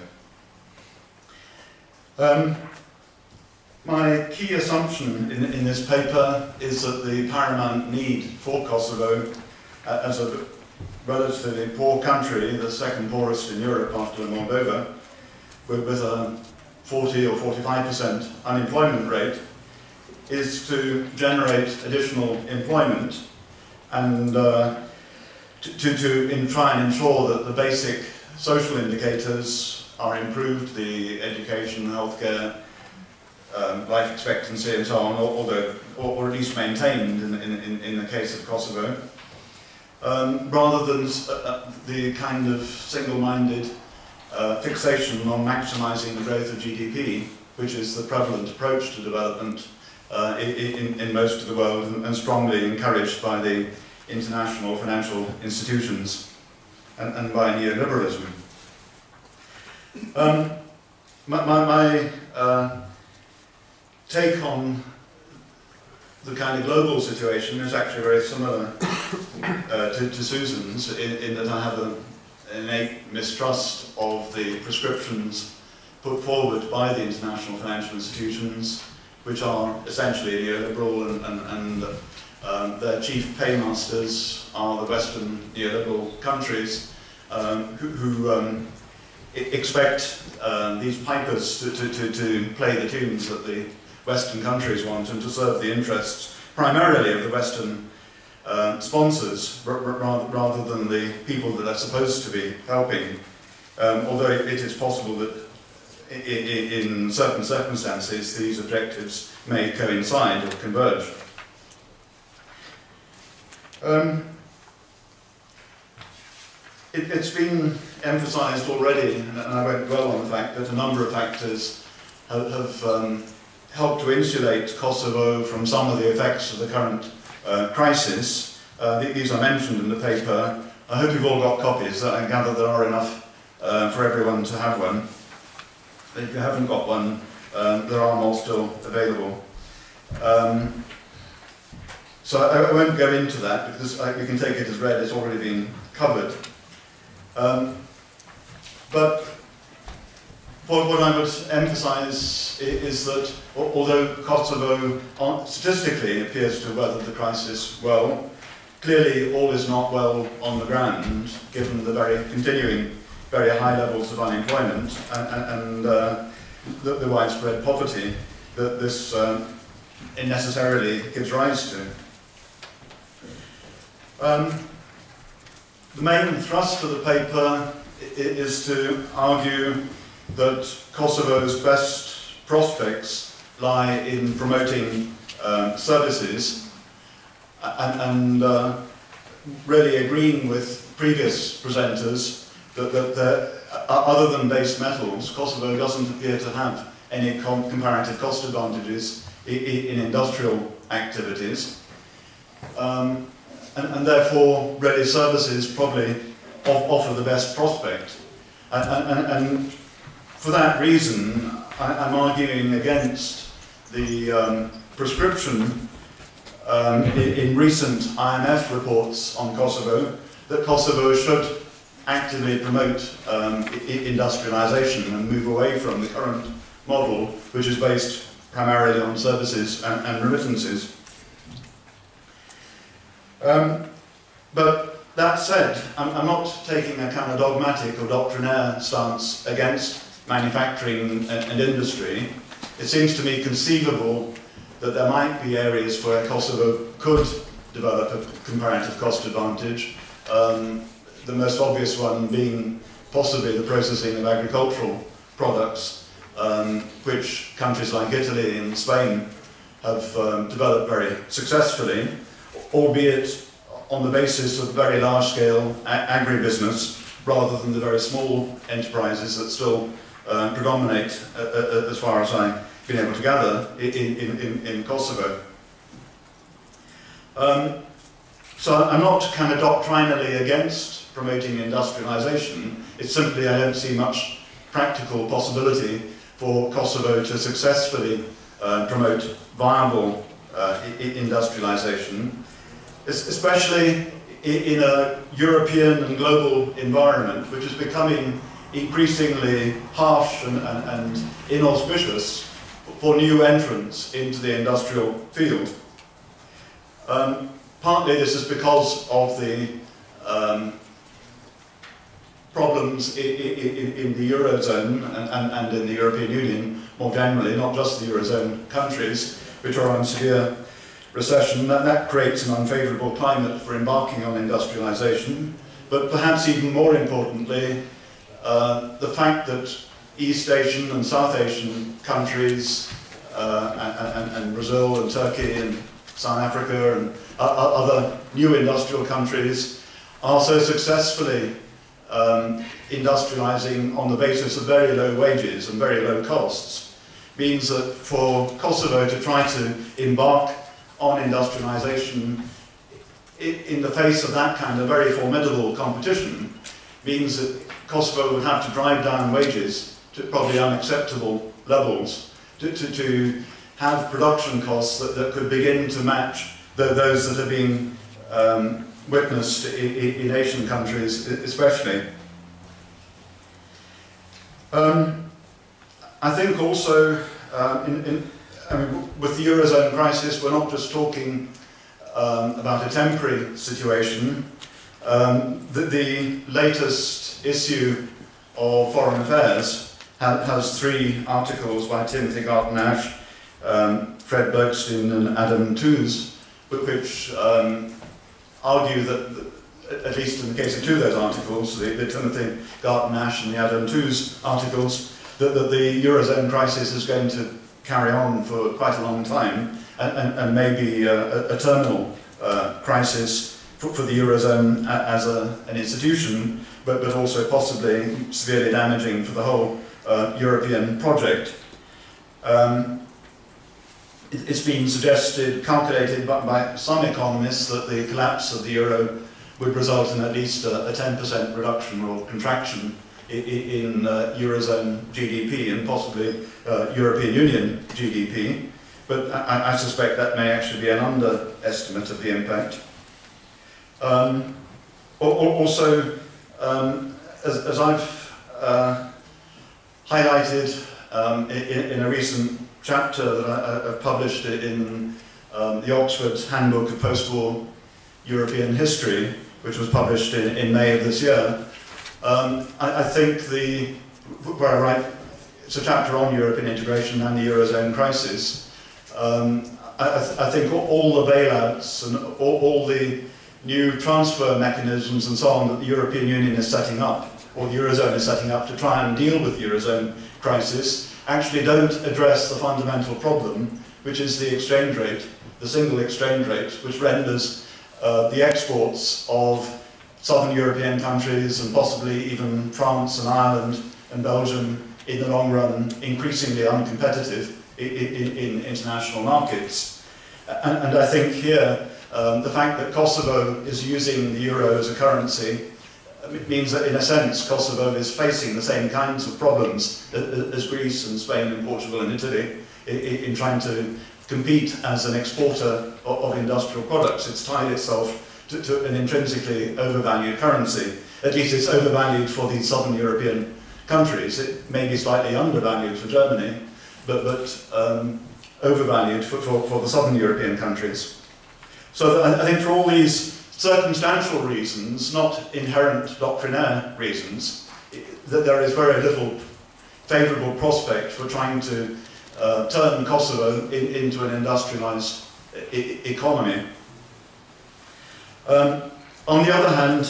[SPEAKER 4] My key assumption in this paper is that the paramount need for Kosovo, as a relatively poor country, the second poorest in Europe after Moldova, with a 40 or 45% unemployment rate, is to generate additional employment and to try and ensure that the basic social indicators are improved, the education, healthcare, life expectancy and so on, or at least maintained in the case of Kosovo, rather than the kind of single-minded fixation on maximising the growth of GDP, which is the prevalent approach to development in most of the world, and strongly encouraged by the international financial institutions and by neoliberalism. My take on the kind of global situation is actually very similar to Susan's, in that I have an innate mistrust of the prescriptions put forward by the international financial institutions, which are essentially neoliberal, and their chief paymasters are the Western neoliberal countries who expect these pipers to play the tunes that the Western countries want, and to serve the interests primarily of the Western sponsors rather than the people that they're supposed to be helping, although it is possible that in certain circumstances these objectives may coincide or converge. It's been emphasised already, and I won't dwell on the fact that a number of factors have helped to insulate Kosovo from some of the effects of the current crisis. These are mentioned in the paper, I hope you've all got copies. I gather there are enough for everyone to have one. If you haven't got one, there are more still available. So I won't go into that because we can take it as read, it's already been covered. But what I would emphasise is that although Kosovo statistically appears to have weathered the crisis well, clearly all is not well on the ground, given the continuing very high levels of unemployment and the widespread poverty that this necessarily gives rise to. The main thrust of the paper is to argue that Kosovo's best prospects lie in promoting services and really agreeing with previous presenters that other than base metals, Kosovo doesn't appear to have any comparative cost advantages in industrial activities. And therefore, really, services probably offer the best prospect. And for that reason, I'm arguing against the prescription in recent IMF reports on Kosovo that Kosovo should actively promote industrialisation and move away from the current model, which is based primarily on services and remittances. But that said, I'm not taking a kind of dogmatic or doctrinaire stance against manufacturing and industry. It seems to me conceivable that there might be areas where Kosovo could develop a comparative cost advantage, the most obvious one being possibly the processing of agricultural products, which countries like Italy and Spain have developed very successfully, albeit on the basis of very large-scale agribusiness rather than the very small enterprises that still predominate, as far as I've been able to gather, in Kosovo. So I'm not kind of doctrinally against promoting industrialisation. It's simply I don't see much practical possibility for Kosovo to successfully promote viable industrialisation, especially in a European and global environment which is becoming increasingly harsh and inauspicious for new entrants into the industrial field. Partly this is because of the problems in the Eurozone and in the European Union more generally, not just the Eurozone countries, which are on severe recession. That creates an unfavourable climate for embarking on industrialisation. But perhaps even more importantly, the fact that East Asian and South Asian countries and Brazil and Turkey and South Africa and other new industrial countries are so successfully industrialising on the basis of very low wages and very low costs means that for Kosovo to try to embark on industrialisation in the face of that kind of very formidable competition means that Kosovo would have to drive down wages to probably unacceptable levels to have production costs that could begin to match those that are being witnessed in Asian countries especially. I think also with the Eurozone crisis we're not just talking about a temporary situation. The latest issue of Foreign Affairs has 3 articles by Timothy Garton-Ash, Fred Bergstein and Adam Tooze, which argue that, at least in the case of 2 of those articles, the Timothy Garton-Ash and the Adam Tooze articles, that the Eurozone crisis is going to carry on for quite a long time and may be a terminal crisis for the Eurozone as an institution, but also possibly severely damaging for the whole European project. It's been suggested, calculated by some economists, that the collapse of the euro would result in at least a 10% reduction or contraction in Eurozone GDP and possibly European Union GDP. But I suspect that may actually be an underestimate of the impact. Also, as I've highlighted in a recent chapter that I've published in the Oxford Handbook of Post-War European History, which was published in May of this year, I think where I write, it's a chapter on European integration and the Eurozone crisis. I think all the bailouts and all the new transfer mechanisms and so on that the European Union is setting up, or the Eurozone is setting up to try and deal with the Eurozone crisis, actually don't address the fundamental problem, which is the exchange rate, the single exchange rate, which renders the exports of southern European countries and possibly even France and Ireland and Belgium in the long run increasingly uncompetitive in international markets. And I think here the fact that Kosovo is using the euro as a currency means that in a sense Kosovo is facing the same kinds of problems as Greece and Spain and Portugal and Italy in trying to compete as an exporter of industrial products. It's tied itself to an intrinsically overvalued currency. At least it's overvalued for these southern European countries. It may be slightly undervalued for Germany, but overvalued for the southern European countries. So I think for all these circumstantial reasons, not inherent doctrinaire reasons, that there is very little favourable prospect for trying to turn Kosovo into an industrialised economy. On the other hand,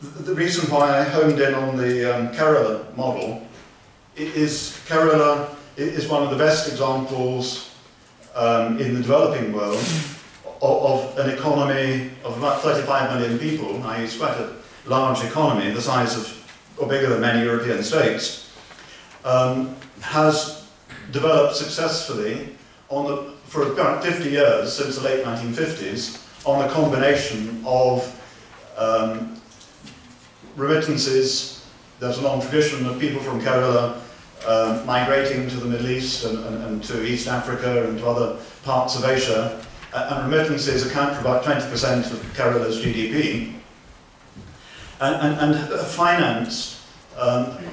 [SPEAKER 4] the reason why I honed in on the Kerala model is Kerala is one of the best examples in the developing world of an economy of about 35 million people, i.e. it's quite a large economy, the size of, or bigger than many European states, has developed successfully for about 50 years, since the late 1950s, on a combination of remittances. There's a long tradition of people from Kerala migrating to the Middle East and to East Africa and to other parts of Asia, and remittances account for about 20% of Kerala's GDP, and financed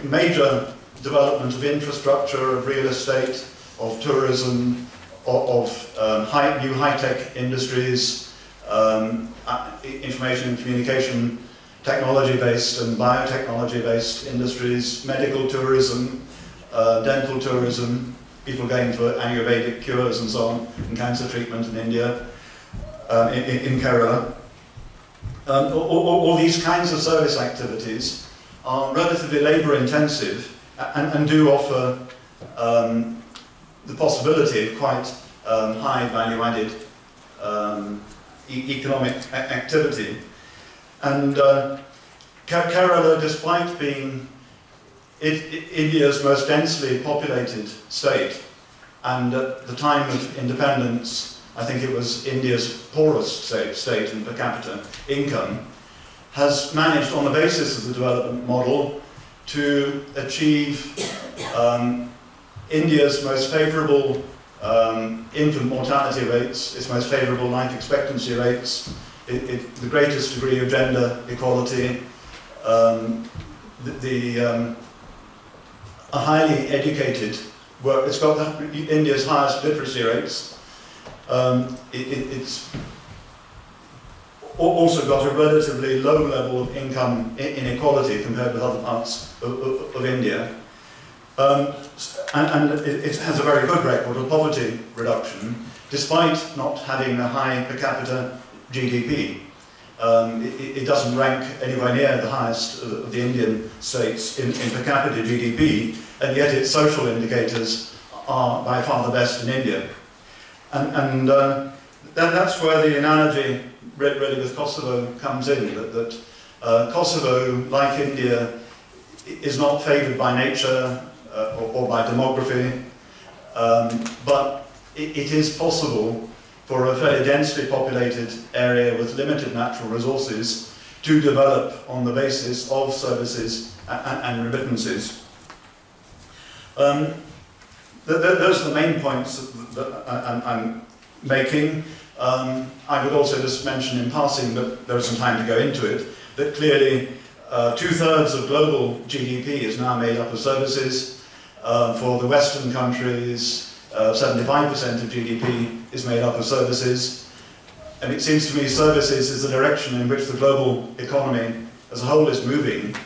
[SPEAKER 4] major development of infrastructure, of real estate, of tourism, of new high-tech industries, information and communication technology-based and biotechnology-based industries, medical tourism, dental tourism, people going for Ayurvedic cures and so on, and cancer treatment in India, in Kerala. All these kinds of service activities are relatively labour-intensive and do offer the possibility of quite high value-added economic activity. And Kerala, despite being India's most densely populated state, and at the time of independence, I think it was India's poorest state in per capita income, has managed, on the basis of the development model, to achieve India's most favourable infant mortality rates, its most favourable life expectancy rates, the greatest degree of gender equality, a highly educated work. It's got India's highest literacy rates. It's also got a relatively low level of income inequality compared with other parts of India. And it has a very good record of poverty reduction, despite not having a high per capita GDP. It doesn't rank anywhere near the highest of the Indian states in per capita GDP, and yet its social indicators are by far the best in India. And that's where the analogy really with Kosovo comes in, that Kosovo, like India, is not favoured by nature or by demography, but it is possible for a fairly densely populated area with limited natural resources to develop on the basis of services and remittances. Those are the main points that I'm making. I would also just mention in passing, but there is some time to go into it, that clearly 2/3 of global GDP is now made up of services. For the Western countries, 75% of GDP is made up of services. And it seems to me services is the direction in which the global economy as a whole is moving.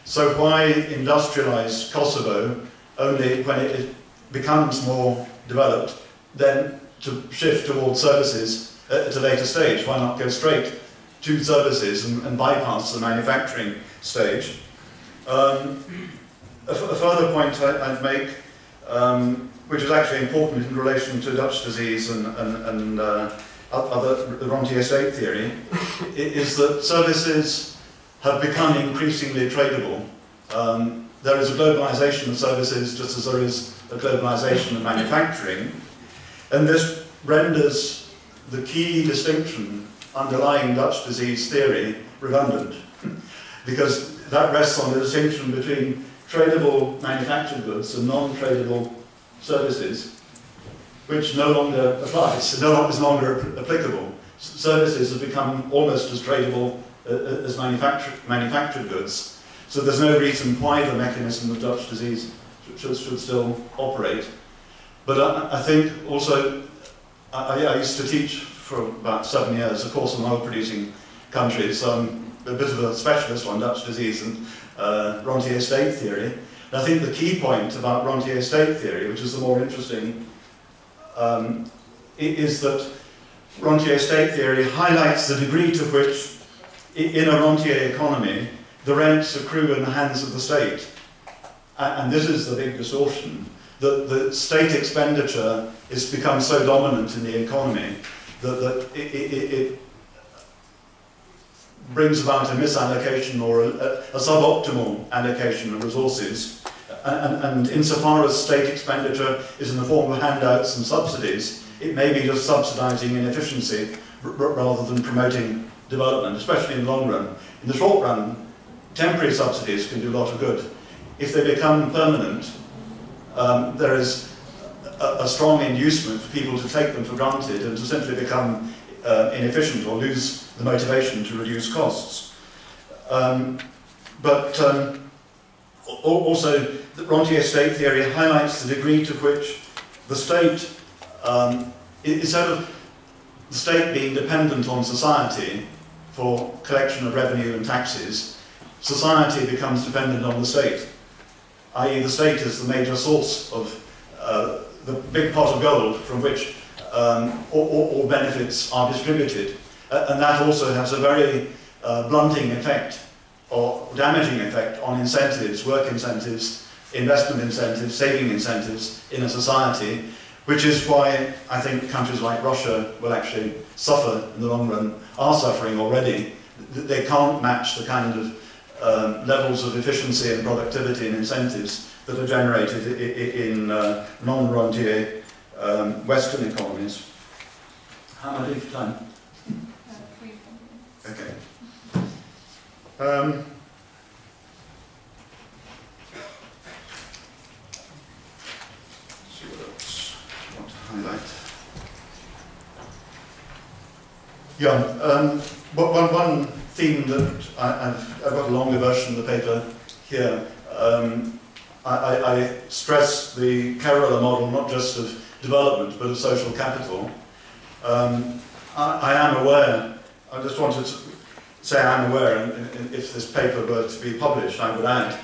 [SPEAKER 4] So why industrialize Kosovo only when it becomes more developed, then to shift towards services at a later stage? Why not go straight to services and bypass the manufacturing stage? A further point I'd make, which is actually important in relation to Dutch disease and other rentier state theory, is that services have become increasingly tradable. There is a globalization of services just as there is a globalization of manufacturing, and this renders the key distinction underlying Dutch disease theory redundant, because that rests on the distinction between tradable manufactured goods and non-tradable services, which no longer applies, is no longer applicable. Services have become almost as tradable as manufactured goods, so there's no reason why the mechanism of Dutch disease should still operate. But I think also, I used to teach for about 7 years a course on oil-producing countries, so I'm a bit of a specialist on Dutch disease and rentier state theory. And I think the key point about rentier state theory, which is the more interesting, is that rentier state theory highlights the degree to which, in a rentier economy, the rents accrue in the hands of the state. And this is the big distortion, that the state expenditure has become so dominant in the economy that it brings about a misallocation or a suboptimal allocation of resources. And insofar as state expenditure is in the form of handouts and subsidies, it may be just subsidising inefficiency rather than promoting development, especially in the long run. In the short run, temporary subsidies can do a lot of good. If they become permanent, there is a strong inducement for people to take them for granted and to simply become inefficient or lose the motivation to reduce costs. Also, the rentier state theory highlights the degree to which the state, instead of the state being dependent on society for collection of revenue and taxes, society becomes dependent on the state, i.e. the state is the major source of the big pot of gold from which all benefits are distributed. And that also has a very blunting effect or damaging effect on incentives, work incentives, investment incentives, saving incentives in a society, which is why I think countries like Russia will actually suffer in the long run, are suffering already. They can't match the kind of levels of efficiency and productivity and incentives that are generated in non-rentier Western economies. How am I doing for time?
[SPEAKER 1] 3 minutes.
[SPEAKER 4] Okay. See what else I want to highlight. Yeah, one theme that I've got a longer version of the paper here. I stress the Korovilas model not just of development but of social capital. I am aware, I just wanted to say I'm aware, and if this paper were to be published, I would add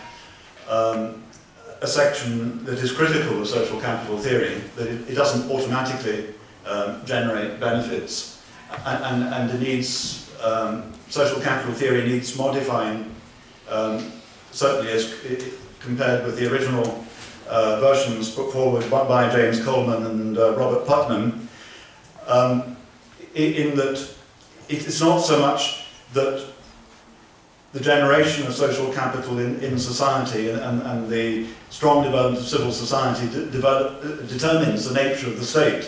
[SPEAKER 4] a section that is critical of social capital theory, that it doesn't automatically generate benefits, and it needs, social capital theory needs modifying, certainly as compared with the original versions put forward by James Coleman and Robert Putnam, in that it's not so much that the generation of social capital in society and the strong development of civil society determines the nature of the state.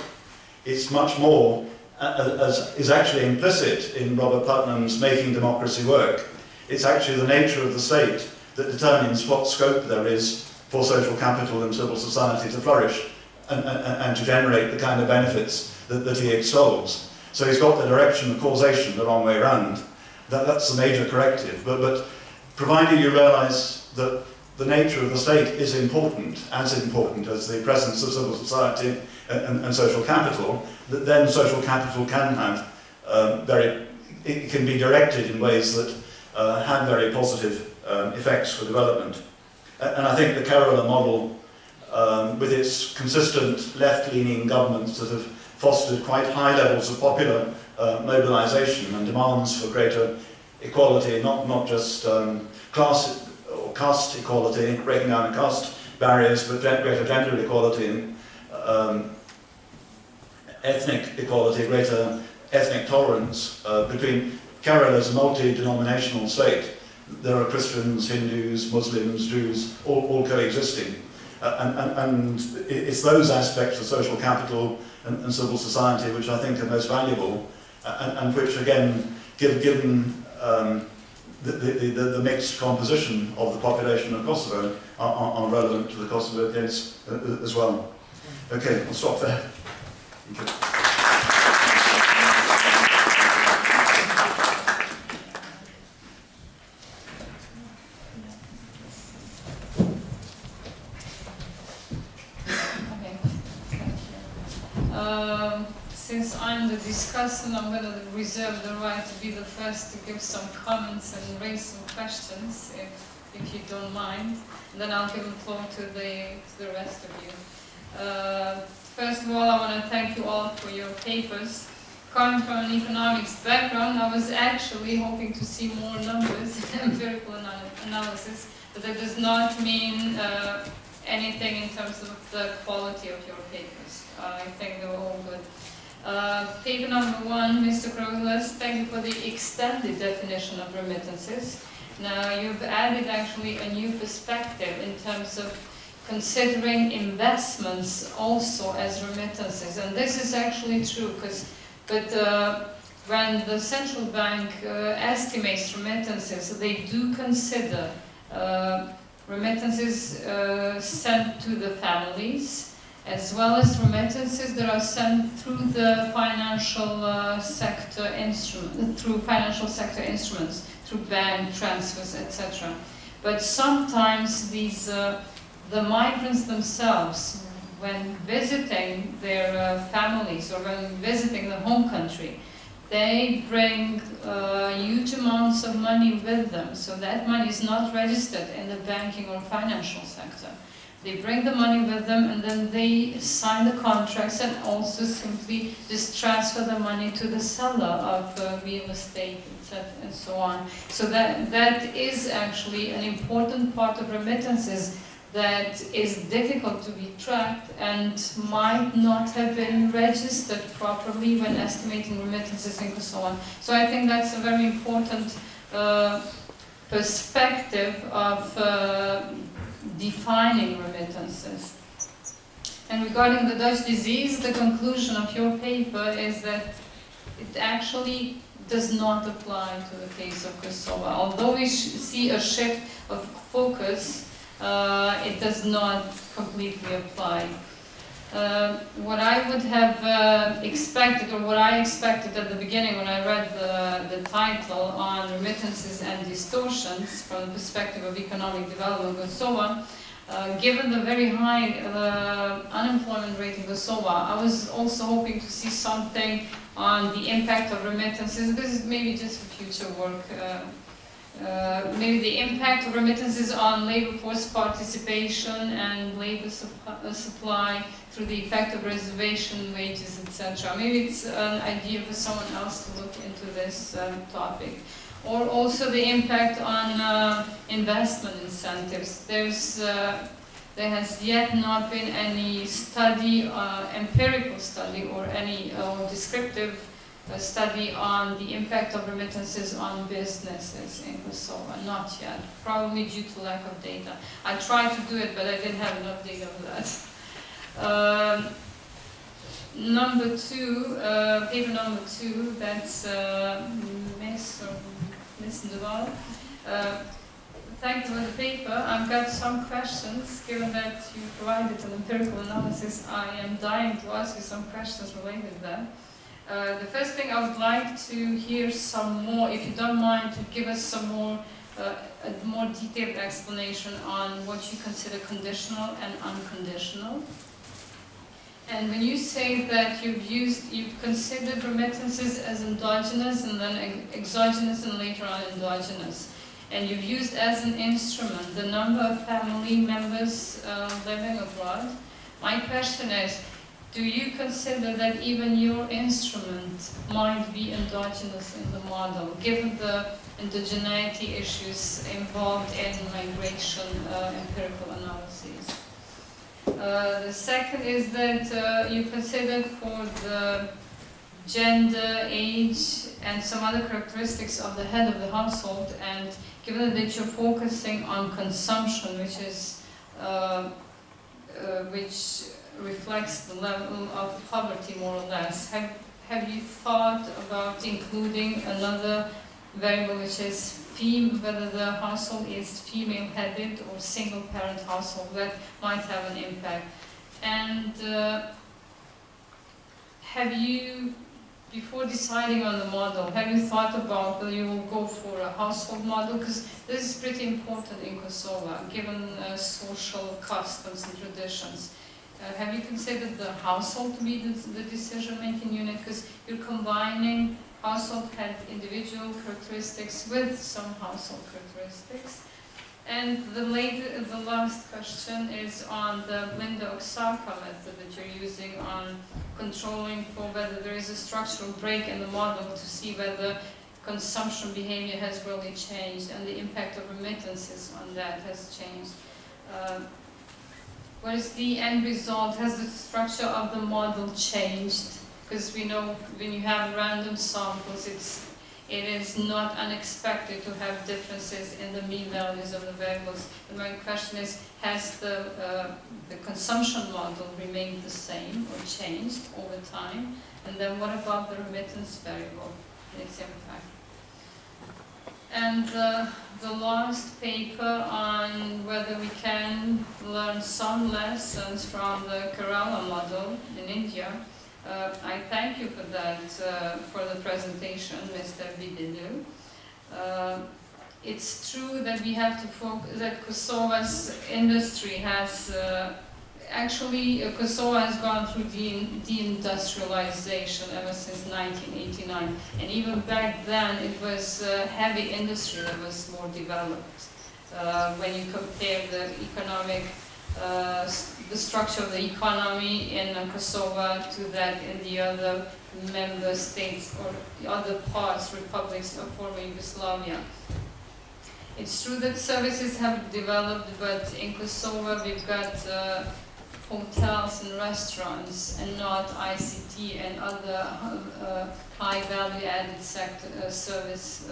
[SPEAKER 4] It's much more as is actually implicit in Robert Putnam's Making Democracy Work. It's actually the nature of the state that determines what scope there is for social capital and civil society to flourish and to generate the kind of benefits that he extols. So he's got the direction, the causation, the wrong way around. That's the major corrective. But provided you realise that the nature of the state is important as the presence of civil society and social capital, that then social capital can have it can be directed in ways that have very positive effects for development. And I think the Kerala model, with its consistent left-leaning governments that have fostered quite high levels of popular mobilisation and demands for greater equality, not just class or caste equality, breaking down caste barriers, but greater gender equality and ethnic equality, greater ethnic tolerance between. Kerala is a multi-denominational state. There are Christians, Hindus, Muslims, Jews, all coexisting. And it's those aspects of social capital and civil society which I think are most valuable, and which, again, given the mixed composition of the population of Kosovo, are relevant to the Kosovo case as well. Okay, I'll stop there. Thank you.
[SPEAKER 1] Since I'm the discussant, I'm going to reserve the right to be the first to give some comments and raise some questions, if you don't mind. And then I'll give the floor to the rest of you. First of all, I want to thank you all for your papers. Coming from an economics background, I was actually hoping to see more numbers, empirical analysis, but that does not mean anything in terms of the quality of your papers. I think they were all good. Paper number 1, Mr. Korovilas, thank you for the extended definition of remittances. Now, you've added actually a new perspective in terms of considering investments also as remittances. And this is actually true, but when the central bank estimates remittances, they do consider remittances sent to the families, as well as remittances that are sent through the financial sector instruments, through bank transfers, etc. But sometimes these the migrants themselves, when visiting their families or when visiting the home country, they bring huge amounts of money with them. So that money is not registered in the banking or financial sector. They bring the money with them, and then they sign the contracts and also simply just transfer the money to the seller of real estate, etc., and so on. So that is actually an important part of remittances that is difficult to be tracked and might not have been registered properly when estimating remittances in Kosovo. So I think that's a very important perspective of defining remittances. And regarding the Dutch disease, the conclusion of your paper is that it actually does not apply to the case of Kosovo. Although we see a shift of focus, it does not completely apply. What I would have expected, or what I expected at the beginning when I read the title on remittances and distortions from the perspective of economic development in Kosovo, given the very high unemployment rate in Kosovo, I was also hoping to see something on the impact of remittances. This is maybe just for future work. Maybe the impact of remittances on labor force participation and labor supply through the effect of reservation wages, etc. Maybe it's an idea for someone else to look into this topic. Or also the impact on investment incentives. There has yet not been any study, empirical study, or any descriptive study on the impact of remittances on businesses in Kosovo. Not yet, probably due to lack of data. I tried to do it, but I didn't have enough data for that. number 2, paper number 2, that's Miss Duval. Thank you for the paper. I've got some questions. Given that you provided an empirical analysis, I am dying to ask you some questions related to that. The first thing, I would like to hear some more, if you don't mind, to give us some more, a more detailed explanation on what you consider conditional and unconditional. And when you say that you've considered remittances as endogenous and then exogenous and later on endogenous. And you've used as an instrument the number of family members living abroad. My question is, do you consider that even your instrument might be endogenous in the model, given the indigeneity issues involved in migration empirical analyses? The second is that you considered for the gender, age, and some other characteristics of the head of the household, and given that you're focusing on consumption, which reflects the level of poverty more or less, have you thought about including another variable, which is whether the household is female-headed or single-parent household? That might have an impact. And have you, before deciding on the model, have you thought about whether you will go for a household model? Because this is pretty important in Kosovo, given social customs and traditions. Have you considered the household to be the decision-making unit? Because you're combining household had individual characteristics with some household characteristics. And the last question is on the Blinder-Oksaka method that you're using on controlling for whether there is a structural break in the model to see whether consumption behavior has really changed and the impact of remittances on that has changed. What is the end result? Has the structure of the model changed? Because we know when you have random samples, it is not unexpected to have differences in the mean values of the variables. And my question is, has the consumption model remained the same or changed over time? And then what about the remittance variable and its impact? And the last paper on whether we can learn some lessons from the Kerala model in India. I thank you for that, for the presentation, Mr. Bideleux. It's true that we have to focus, that Kosovo's industry has, Kosovo has gone through deindustrialization ever since 1989. And even back then, it was heavy industry that was more developed. When you compare the economic the structure of the economy in Kosovo to that in the other member states or the other parts, republics of former Yugoslavia. It's true that services have developed, but in Kosovo we've got hotels and restaurants and not ICT and other high value added services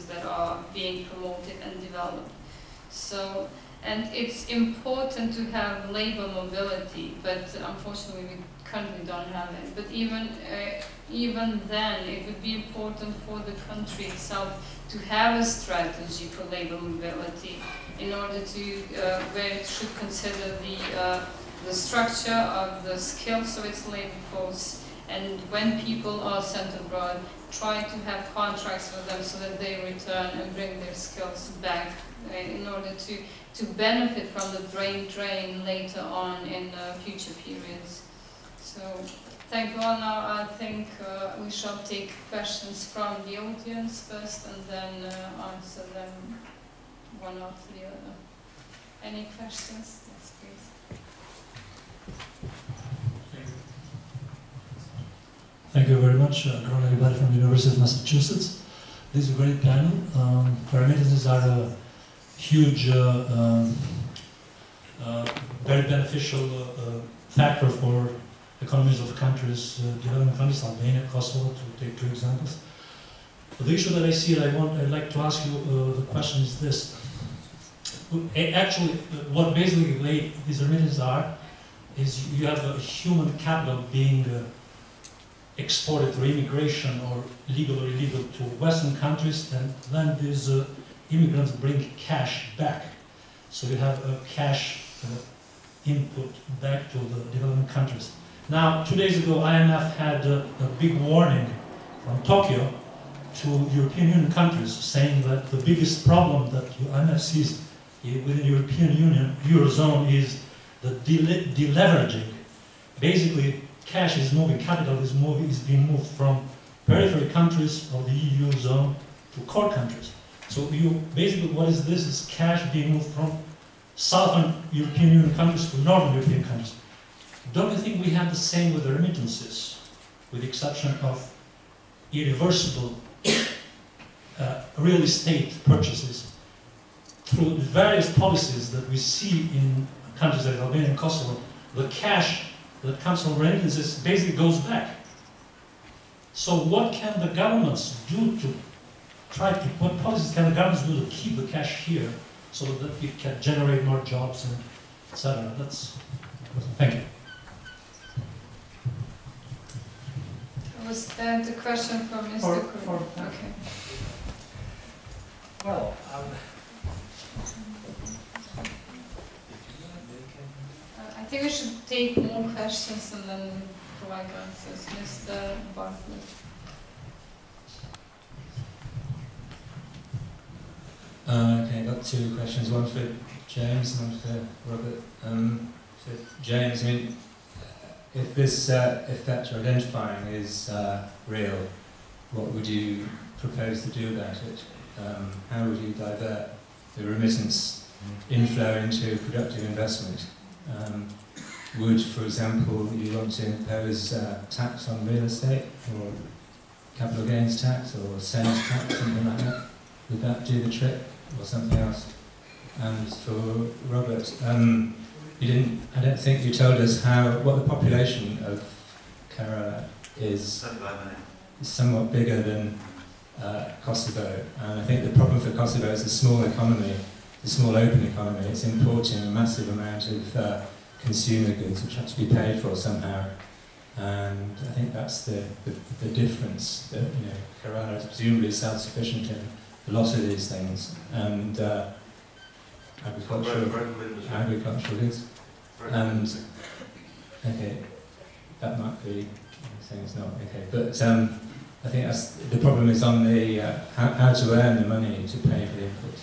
[SPEAKER 1] that are being promoted and developed. So, and it's important to have labor mobility, but unfortunately we currently don't have it. But even then, it would be important for the country itself to have a strategy for labor mobility in order to, where it should consider the structure of the skills of its labor force, and when people are sent abroad, try to have contracts with them so that they return and bring their skills back in order to benefit from the brain drain later on in future periods. So, thank you all. Now I think we shall take questions from the audience first and then answer them one after the other. Any questions? Yes, please.
[SPEAKER 5] Thank you very much. Hello everybody from the University of Massachusetts. This is a great panel. Remittances are a huge, very beneficial factor for economies of countries, developing countries, Albania, Kosovo, to take 2 examples. But the issue that I see, I'd like to ask you, the question is this. Actually, what basically these remittances are is you have a human capital being exported through immigration or legal or illegal to Western countries, and then these immigrants bring cash back. So you have a cash input back to the developing countries. Now, 2 days ago, IMF had a big warning from Tokyo to European Union countries, saying that the biggest problem that IMF sees within the European Union, Eurozone, is the deleveraging. Basically, cash is moving, capital is being moved from periphery countries of the EU zone to core countries. So basically what is this? Is cash being moved from southern European Union countries to northern European countries. Don't you think we have the same with the remittances, with the exception of irreversible real estate purchases? Through the various policies that we see in countries like Albania and Kosovo, the cash that comes from remittances basically goes back. So what can the governments do to what policies can the governments do to keep the cash here so that it can generate more jobs and etc.? Thank you.
[SPEAKER 1] Was that the question for Mr. Korovilas? Okay.
[SPEAKER 6] Well,
[SPEAKER 1] I think we should take more questions and then provide answers. Mr. Bartlett.
[SPEAKER 7] Okay, I've got two questions, one for James and one for Robert. For James, I mean, if this effect you're identifying is real, what would you propose to do about it? How would you divert the remittance inflow into productive investment? Would, for example, you want to impose tax on real estate, or capital gains tax, or sales tax, something like that? Would that do the trick, or something else? And for Robert, I don't think you told us what the population of Kerala is. It's somewhat bigger than Kosovo, and I think the problem for Kosovo is the small economy, the small open economy. It's importing a massive amount of consumer goods which have to be paid for somehow, and I think that's the difference. That Kerala is presumably self-sufficient in a lot of these things, and agricultural goods. And okay, that might be saying it's not okay, but I think that's the problem is on the how to earn the money to pay for the inputs.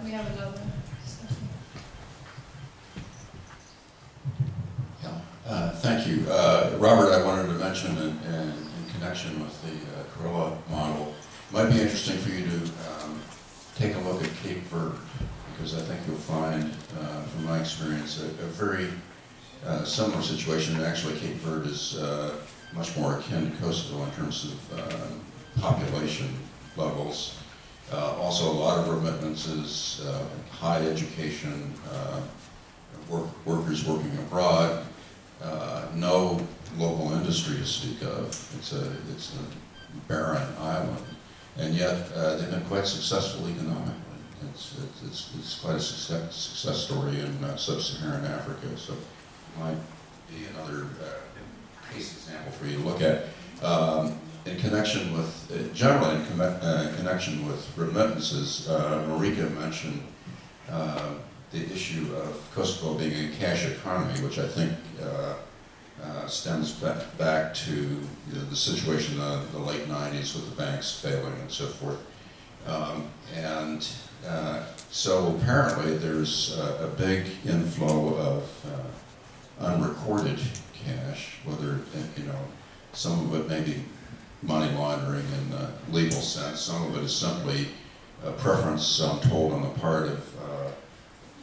[SPEAKER 1] We have another discussion.
[SPEAKER 8] Yeah, thank you, Robert. I wanted to mention in connection with the Korila model, it might be interesting for you to take a look at Cape Verde, because I think you'll find, from my experience, a very similar situation. Actually, Cape Verde is much more akin to Kosovo in terms of population levels. Also, a lot of remittances, high education, workers working abroad, no local industry to speak of. It's a barren island, and yet they've been quite successful economically. It's quite a success story in sub-Saharan Africa, so it might be another case example for you to look at. In connection with, generally in connection with remittances, Mrika mentioned the issue of Kosovo being a cash economy, which I think stems back to the situation in the late 90s with the banks failing and so forth. So apparently there's a big inflow of unrecorded cash, whether, some of it may be money laundering in the legal sense, some of it is simply a preference, I'm told, on the part of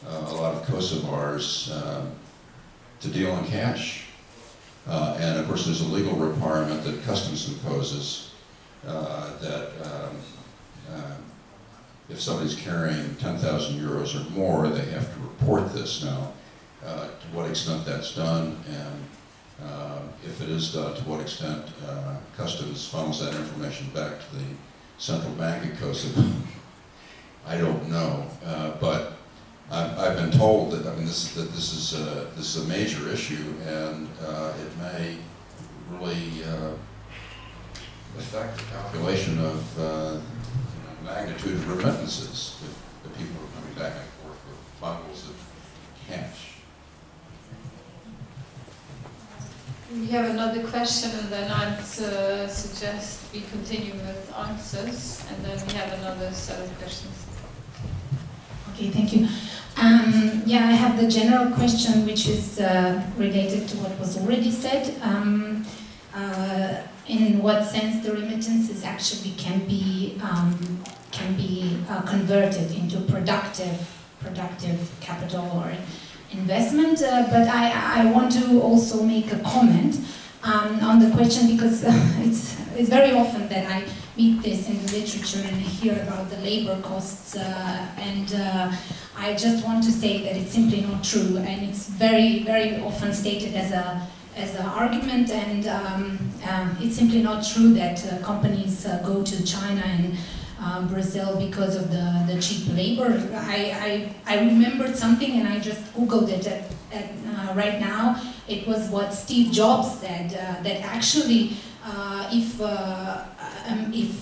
[SPEAKER 8] a lot of Kosovars to deal in cash. And of course there's a legal requirement that customs imposes that if somebody's carrying 10,000 euros or more, they have to report this. Now, to what extent that's done, and if it is done, to what extent customs funnels that information back to the central bank of Kosovo, I don't know. But I've been told that, I mean, this is a major issue, and it may really affect the calculation of magnitude of remittances if the people are coming back and forth with bundles of cash.
[SPEAKER 1] We have another question, and then I'd suggest we continue with answers, and then we have another set of questions.
[SPEAKER 6] Okay, thank you. Yeah, I have the general question, which is related to what was already said. In what sense the remittances actually can be converted into productive capital or investment, but I want to also make a comment on the question, because it's very often that I meet this in the literature and I hear about the labor costs, and I just want to say that it's simply not true, and it's very, very often stated as an argument, and it's simply not true that companies go to China and Brazil because of the cheap labor. I remembered something, and I just Googled it right now. It was what Steve Jobs said, that actually if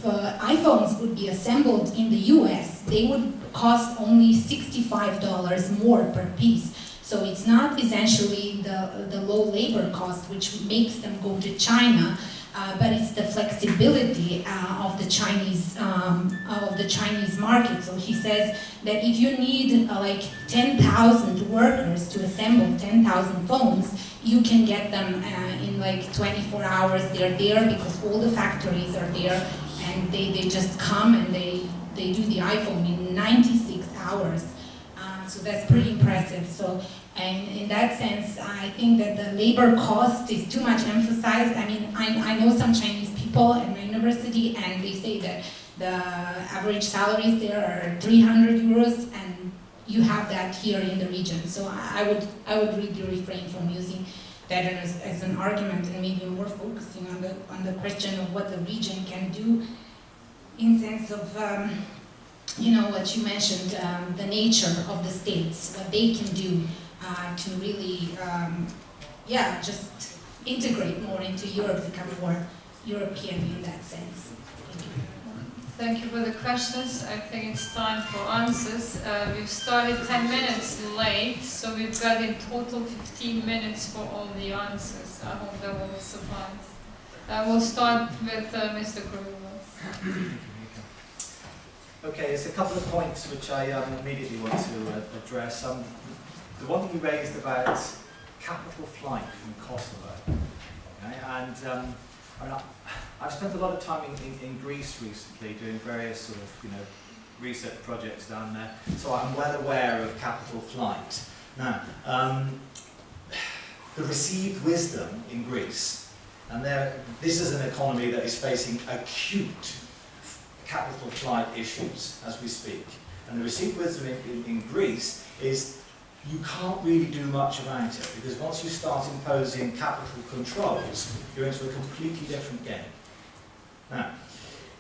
[SPEAKER 6] iPhones would be assembled in the US, they would cost only $65 more per piece. So it's not essentially the low labor cost which makes them go to China, but it's the flexibility of the Chinese market. So he says that if you need like 10,000 workers to assemble 10,000 phones, you can get them in like 24 hours. They're there because all the factories are there, and they just come and they do the iPhone in 96 hours. So that's pretty impressive. So, and in that sense, I think that the labor cost is too much emphasized. I mean, I know some Chinese people at my university, and they say that the average salaries there are 300 euros, and you have that here in the region. So I would really refrain from using that as an argument, and maybe more focusing on the question of what the region can do in sense of you know, what you mentioned, the nature of the states, what they can do to really, yeah, just integrate more into Europe, become more European in that sense.
[SPEAKER 1] Thank you for the questions. I think it's time for answers. We've started 10 minutes late, so we've got in total 15 minutes for all the answers. I hope that will suffice. We'll start with Mr. Korovilas.
[SPEAKER 2] Okay, there's a couple of points which I immediately want to address. The one thing you raised about capital flight from Kosovo, okay? And I mean, I've spent a lot of time in Greece recently doing various sort of, research projects down there, so I'm well aware of capital flight. Now, the received wisdom in Greece, and this is an economy that is facing acute capital flight issues as we speak. And the received wisdom in Greece is you can't really do much about it, because once you start imposing capital controls, you're into a completely different game. Now,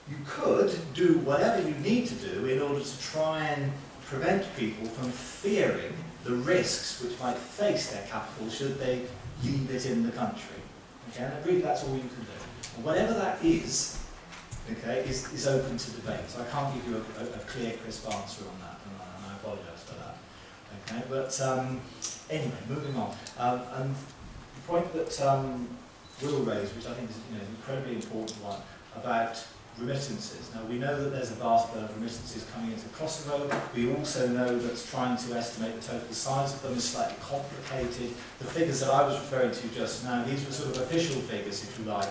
[SPEAKER 2] you could do whatever you need to do in order to try and prevent people from fearing the risks which might face their capital should they leave it in the country. Okay, and I agree that's all you can do. And whatever that is, okay, is open to debate. So I can't give you a clear, crisp answer on that, and I apologise for that. Okay, but anyway, moving on. And the point that Will raised, which I think is an incredibly important one, about remittances. Now, we know that there's a vast amount of remittances coming into Kosovo. We also know that trying to estimate the total size of them is slightly complicated. The figures that I was referring to just now, these were sort of official figures, if you like.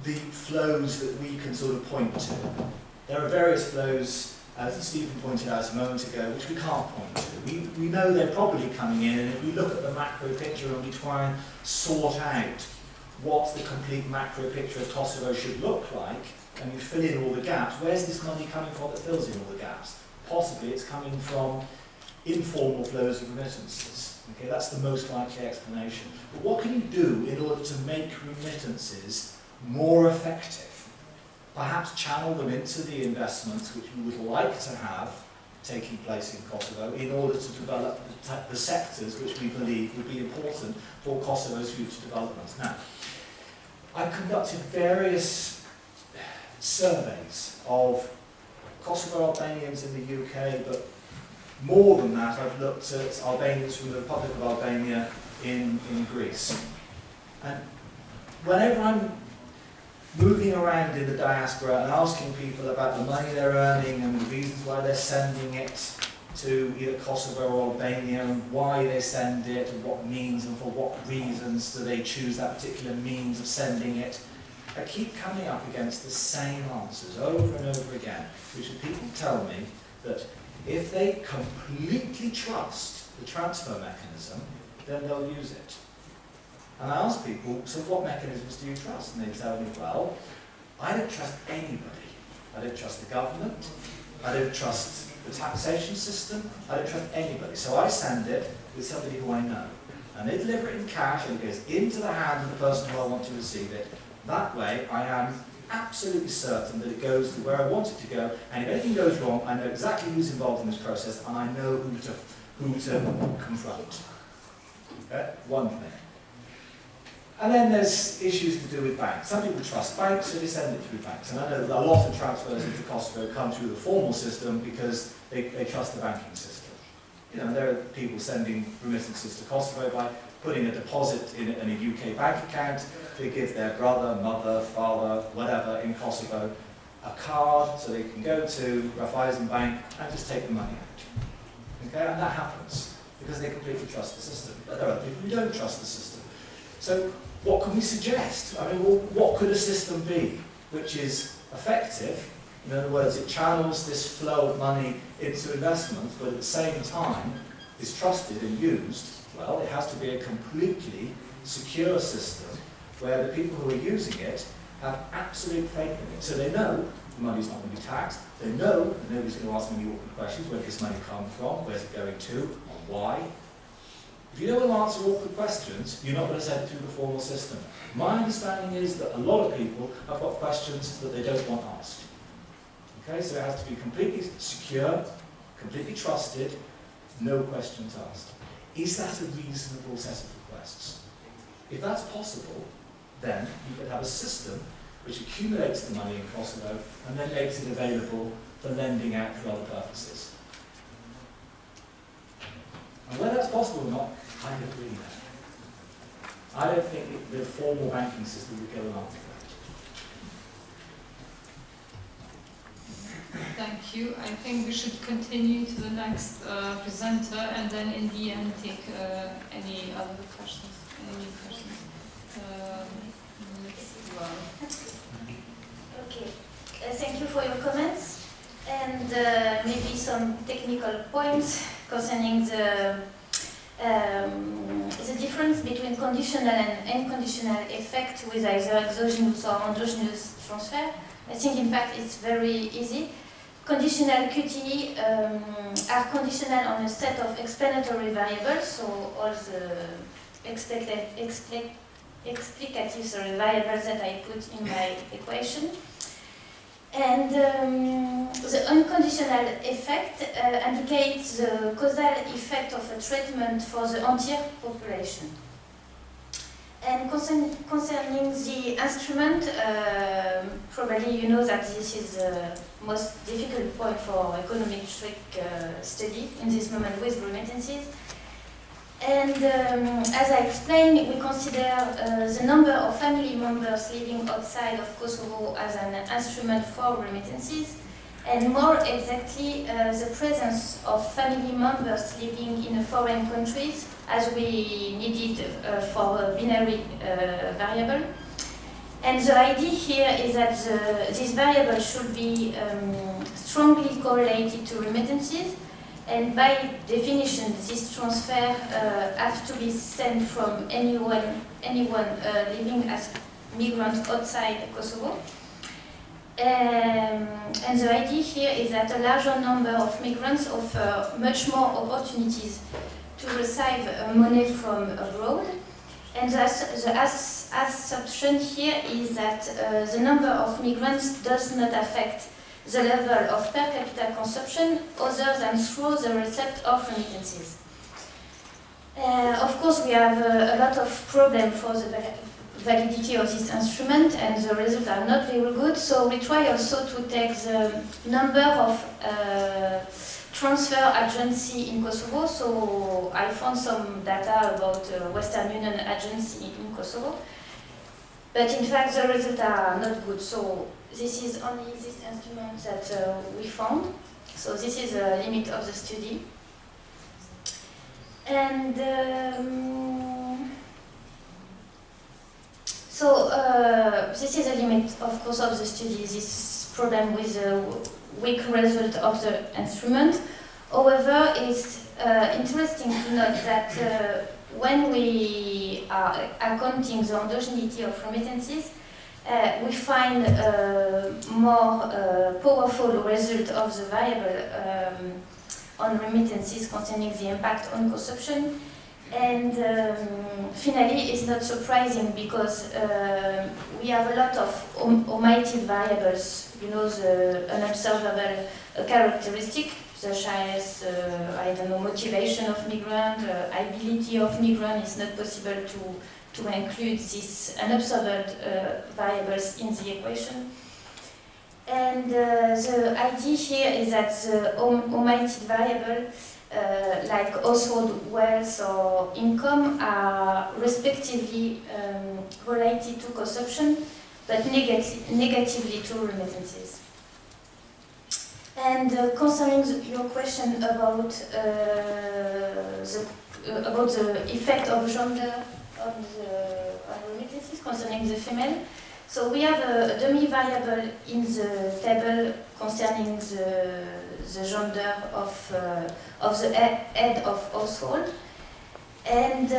[SPEAKER 2] The flows that we can sort of point to. There are various flows, as Stephen pointed out a moment ago, which we can't point to. We know they're probably coming in, and if we look at the macro picture and we try and sort out what the complete macro picture of Kosovo should look like, and you fill in all the gaps, where's this money coming from that fills in all the gaps? Possibly it's coming from informal flows of remittances. Okay, that's the most likely explanation. But what can you do in order to make remittances more effective? Perhaps channel them into the investments which we would like to have taking place in Kosovo in order to develop the sectors which we believe would be important for Kosovo's future development. Now, I've conducted various surveys of Kosovo Albanians in the UK, but more than that, I've looked at Albanians from the Republic of Albania in Greece. And whenever I'm moving around in the diaspora and asking people about the money they're earning and the reasons why they're sending it to either Kosovo or Albania, and why they send it, and what means and for what reasons do they choose that particular means of sending it, I keep coming up against the same answers over and over again, which is people tell me that if they completely trust the transfer mechanism, then they'll use it. And I ask people, so what mechanisms do you trust? And they tell me, well, I don't trust anybody. I don't trust the government. I don't trust the taxation system. I don't trust anybody. So I send it with somebody who I know. And they deliver it in cash, and it goes into the hand of the person who I want to receive it. That way, I am absolutely certain that it goes to where I want it to go, and if anything goes wrong, I know exactly who's involved in this process, and I know who to confront. Okay? One thing. And then there's issues to do with banks. Some people trust banks, so they send it through banks. And I know that a lot of transfers into Kosovo come through the formal system because they trust the banking system. You know, there are people sending remittances to Kosovo by putting a deposit in a UK bank account to give their brother, mother, father, whatever in Kosovo a card so they can go to Raiffeisen Bank and just take the money out. Okay, and that happens because they completely trust the system. But there are other people who don't trust the system. So what can we suggest? I mean, what could a system be which is effective? In other words, it channels this flow of money into investments, but at the same time is trusted and used. Well, it has to be a completely secure system where the people who are using it have absolute faith in it. So they know the money's not going to be taxed. They know that nobody's going to ask them any awkward questions. Where does this money come from? Where's it going to? And why? If you don't want to answer awkward questions, you're not going to send it through the formal system. My understanding is that a lot of people have got questions that they don't want asked. Okay, so it has to be completely secure, completely trusted, no questions asked. Is that a reasonable set of requests? If that's possible, then you could have a system which accumulates the money in Kosovo and then makes it available for lending out for other purposes. And whether that's possible or not, I don't really know. I don't think the formal banking system would get an answer for
[SPEAKER 1] that. Thank you. I think we should continue to the next presenter, and then in the end take any other questions. Any questions?
[SPEAKER 3] Okay. Thank you for your comments, and maybe some technical points concerning the difference between conditional and unconditional effect with either exogenous or endogenous transfer. I think, in fact, it's very easy. Conditional QT are conditional on a set of explanatory variables, so all the explicative variables that I put in my equation. And the unconditional effect indicates the causal effect of a treatment for the entire population. And concerning the instrument, probably you know that this is the most difficult point for econometric study in this moment with remittances. And as I explained, we consider the number of family members living outside of Kosovo as an instrument for remittances, and more exactly the presence of family members living in foreign countries, as we needed for a binary variable. And the idea here is that this variable should be strongly correlated to remittances, and by definition, this transfer has to be sent from anyone living as migrant outside Kosovo. And the idea here is that a larger number of migrants offer much more opportunities to receive money from abroad. And the assumption here is that the number of migrants does not affect the level of per capita consumption other than through the receipt of remittances. Of course, we have a lot of problems for the validity of this instrument, and the results are not very good. So we try also to take the number of transfer agency in Kosovo. So I found some data about Western Union agency in Kosovo, but in fact the results are not good. So this is only this instrument that we found. So this is the limit of the study. And this is a limit, of course, of the study, this problem with the weak result of the instrument. However, it's interesting to note that when we are accounting the endogeneity of remittances, we find more powerful result of the variable on remittances concerning the impact on consumption. And finally, it's not surprising because we have a lot of omitted variables, you know, the unobservable characteristic, such as, I don't know, motivation of migrant, ability of migrant. It's not possible to include these unobserved variables in the equation. And the idea here is that the omitted variable, like household wealth or income, are respectively related to consumption, but negatively to remittances. And concerning your question about the effect of gender on remittances concerning the female, so we have a dummy variable in the table concerning the gender of the head of household, and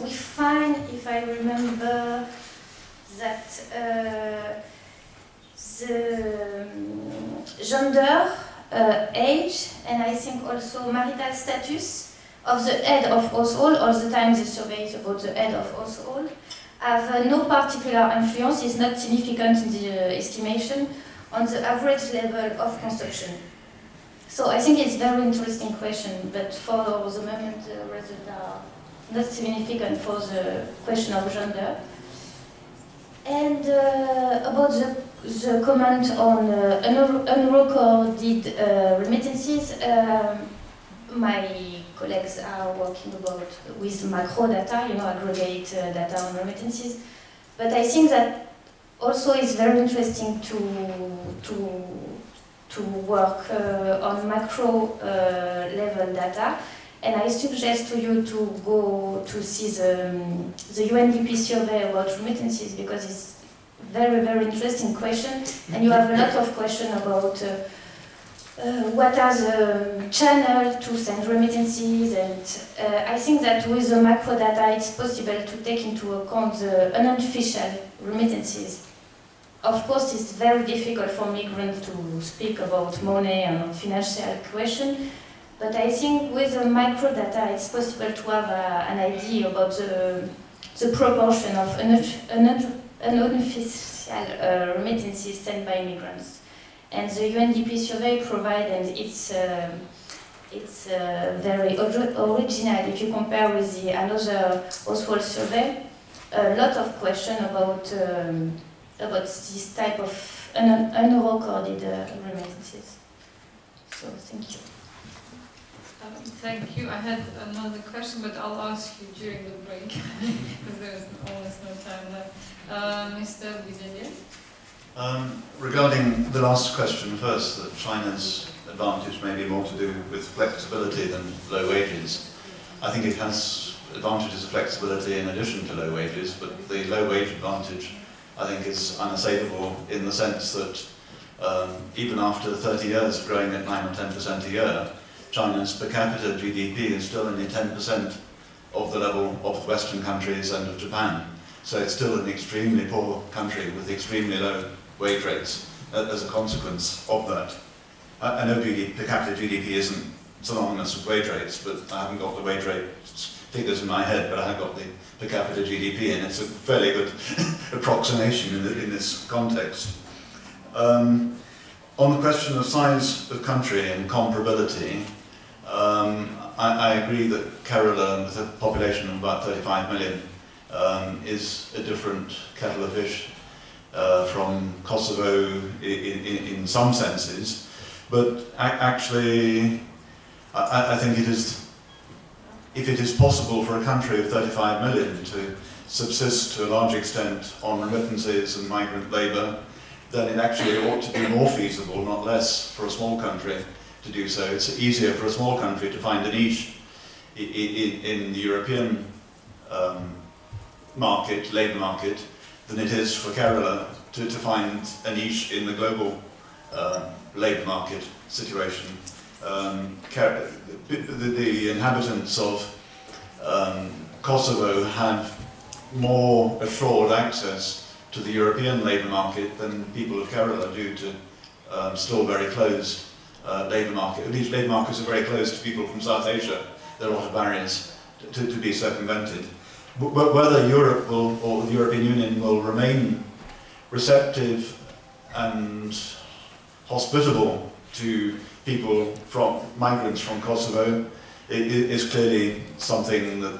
[SPEAKER 3] we find, if I remember, that the gender, age, and I think also marital status of the head of household, all the time the survey is about the head of household, have no particular influence, is not significant in the estimation on the average level of consumption. So I think it's a very interesting question, but for the moment the results are not significant for the question of gender. And about the comment on unrecorded remittances, my colleagues are working with macro data, you know, aggregate data on remittances. But I think that also it's very interesting to work on macro level data. And I suggest to you to go to see the UNDP survey about remittances, because it's very, very interesting question. And you have a lot of questions about what are the channels to send remittances, and I think that with the macro data it's possible to take into account the unofficial remittances. Of course, it's very difficult for migrants to speak about money and financial question, but I think with the micro data it's possible to have an idea about the proportion of unofficial remittances sent by migrants. And the UNDP survey provides, and it's very original if you compare with another household survey, a lot of questions about this type of unrecorded remittances. So thank you.
[SPEAKER 1] Thank you. I had another question, but I'll ask you during the break because there's almost no time left. Mr. Bideleux?
[SPEAKER 4] Regarding the last question first, that China's advantage may be more to do with flexibility than low wages. I think it has advantages of flexibility in addition to low wages, but the low wage advantage I think is unassailable in the sense that even after 30 years of growing at 9 or 10% a year, China's per capita GDP is still only 10% of the level of Western countries and of Japan. So it's still an extremely poor country with extremely low wage rates as a consequence of that. I know per capita GDP isn't synonymous with wage rates, but I haven't got the wage rate figures in my head, but I have got the per capita GDP, and it's a fairly good approximation in this context. On the question of size of country and comparability, I agree that Kerala, with a population of about 35 million, is a different kettle of fish from Kosovo in some senses, but actually I think it is, if it is possible for a country of 35 million to subsist to a large extent on remittances and migrant labour, then it actually ought to be more feasible, not less, for a small country to do so. It's easier for a small country to find a niche in the European market, labour market, than it is for Kerala to find a niche in the global labour market situation. The inhabitants of Kosovo have more assured access to the European labour market than people of Kerala do to still very closed labour market. These labour markets are very closed to people from South Asia. There are a lot of barriers to be circumvented. But whether Europe will, or the European Union will remain receptive and hospitable to people migrants from Kosovo is clearly something that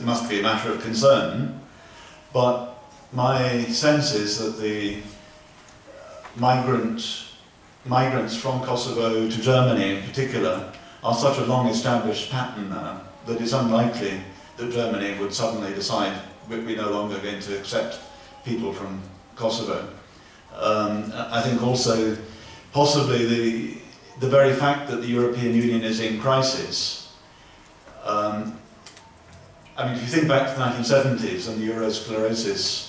[SPEAKER 4] must be a matter of concern. But my sense is that the migrants from Kosovo to Germany in particular are such a long-established pattern now that it's unlikely that Germany would suddenly decide we're no longer going to accept people from Kosovo. I think also possibly the very fact that the European Union is in crisis. I mean, if you think back to the 1970s and the Eurosclerosis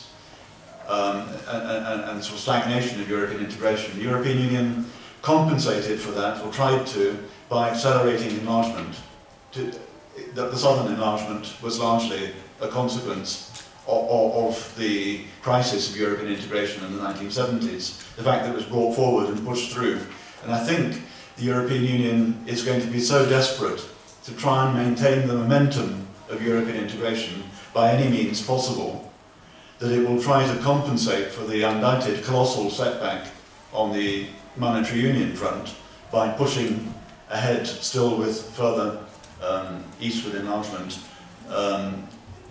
[SPEAKER 4] and sort of stagnation of European integration, the European Union compensated for that, or tried to, by accelerating enlargement. The southern enlargement was largely a consequence of the crisis of European integration in the 1970s, the fact that it was brought forward and pushed through. And I think the European Union is going to be so desperate to try and maintain the momentum of European integration by any means possible that it will try to compensate for the undoubted colossal setback on the monetary union front by pushing ahead still with further eastward enlargement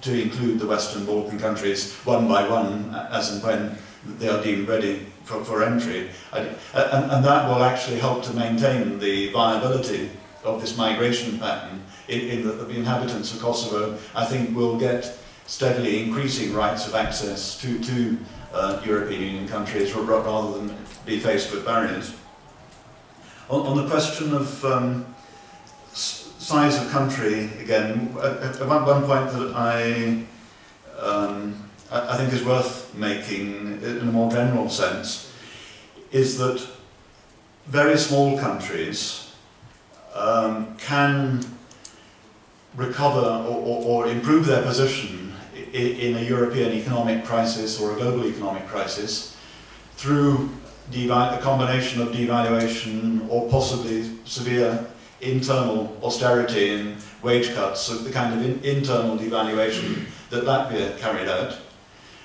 [SPEAKER 4] to include the Western Balkan countries one by one as and when they are deemed ready for entry. And that will actually help to maintain the viability of this migration pattern in that the inhabitants of Kosovo, I think, will get steadily increasing rights of access to European Union countries rather than be faced with barriers. On the question of size of country, again, one point that I think is worth making in a more general sense is that very small countries can recover or improve their position in a European economic crisis or a global economic crisis through a combination of devaluation or possibly severe internal austerity and wage cuts, so the kind of internal devaluation that Latvia carried out.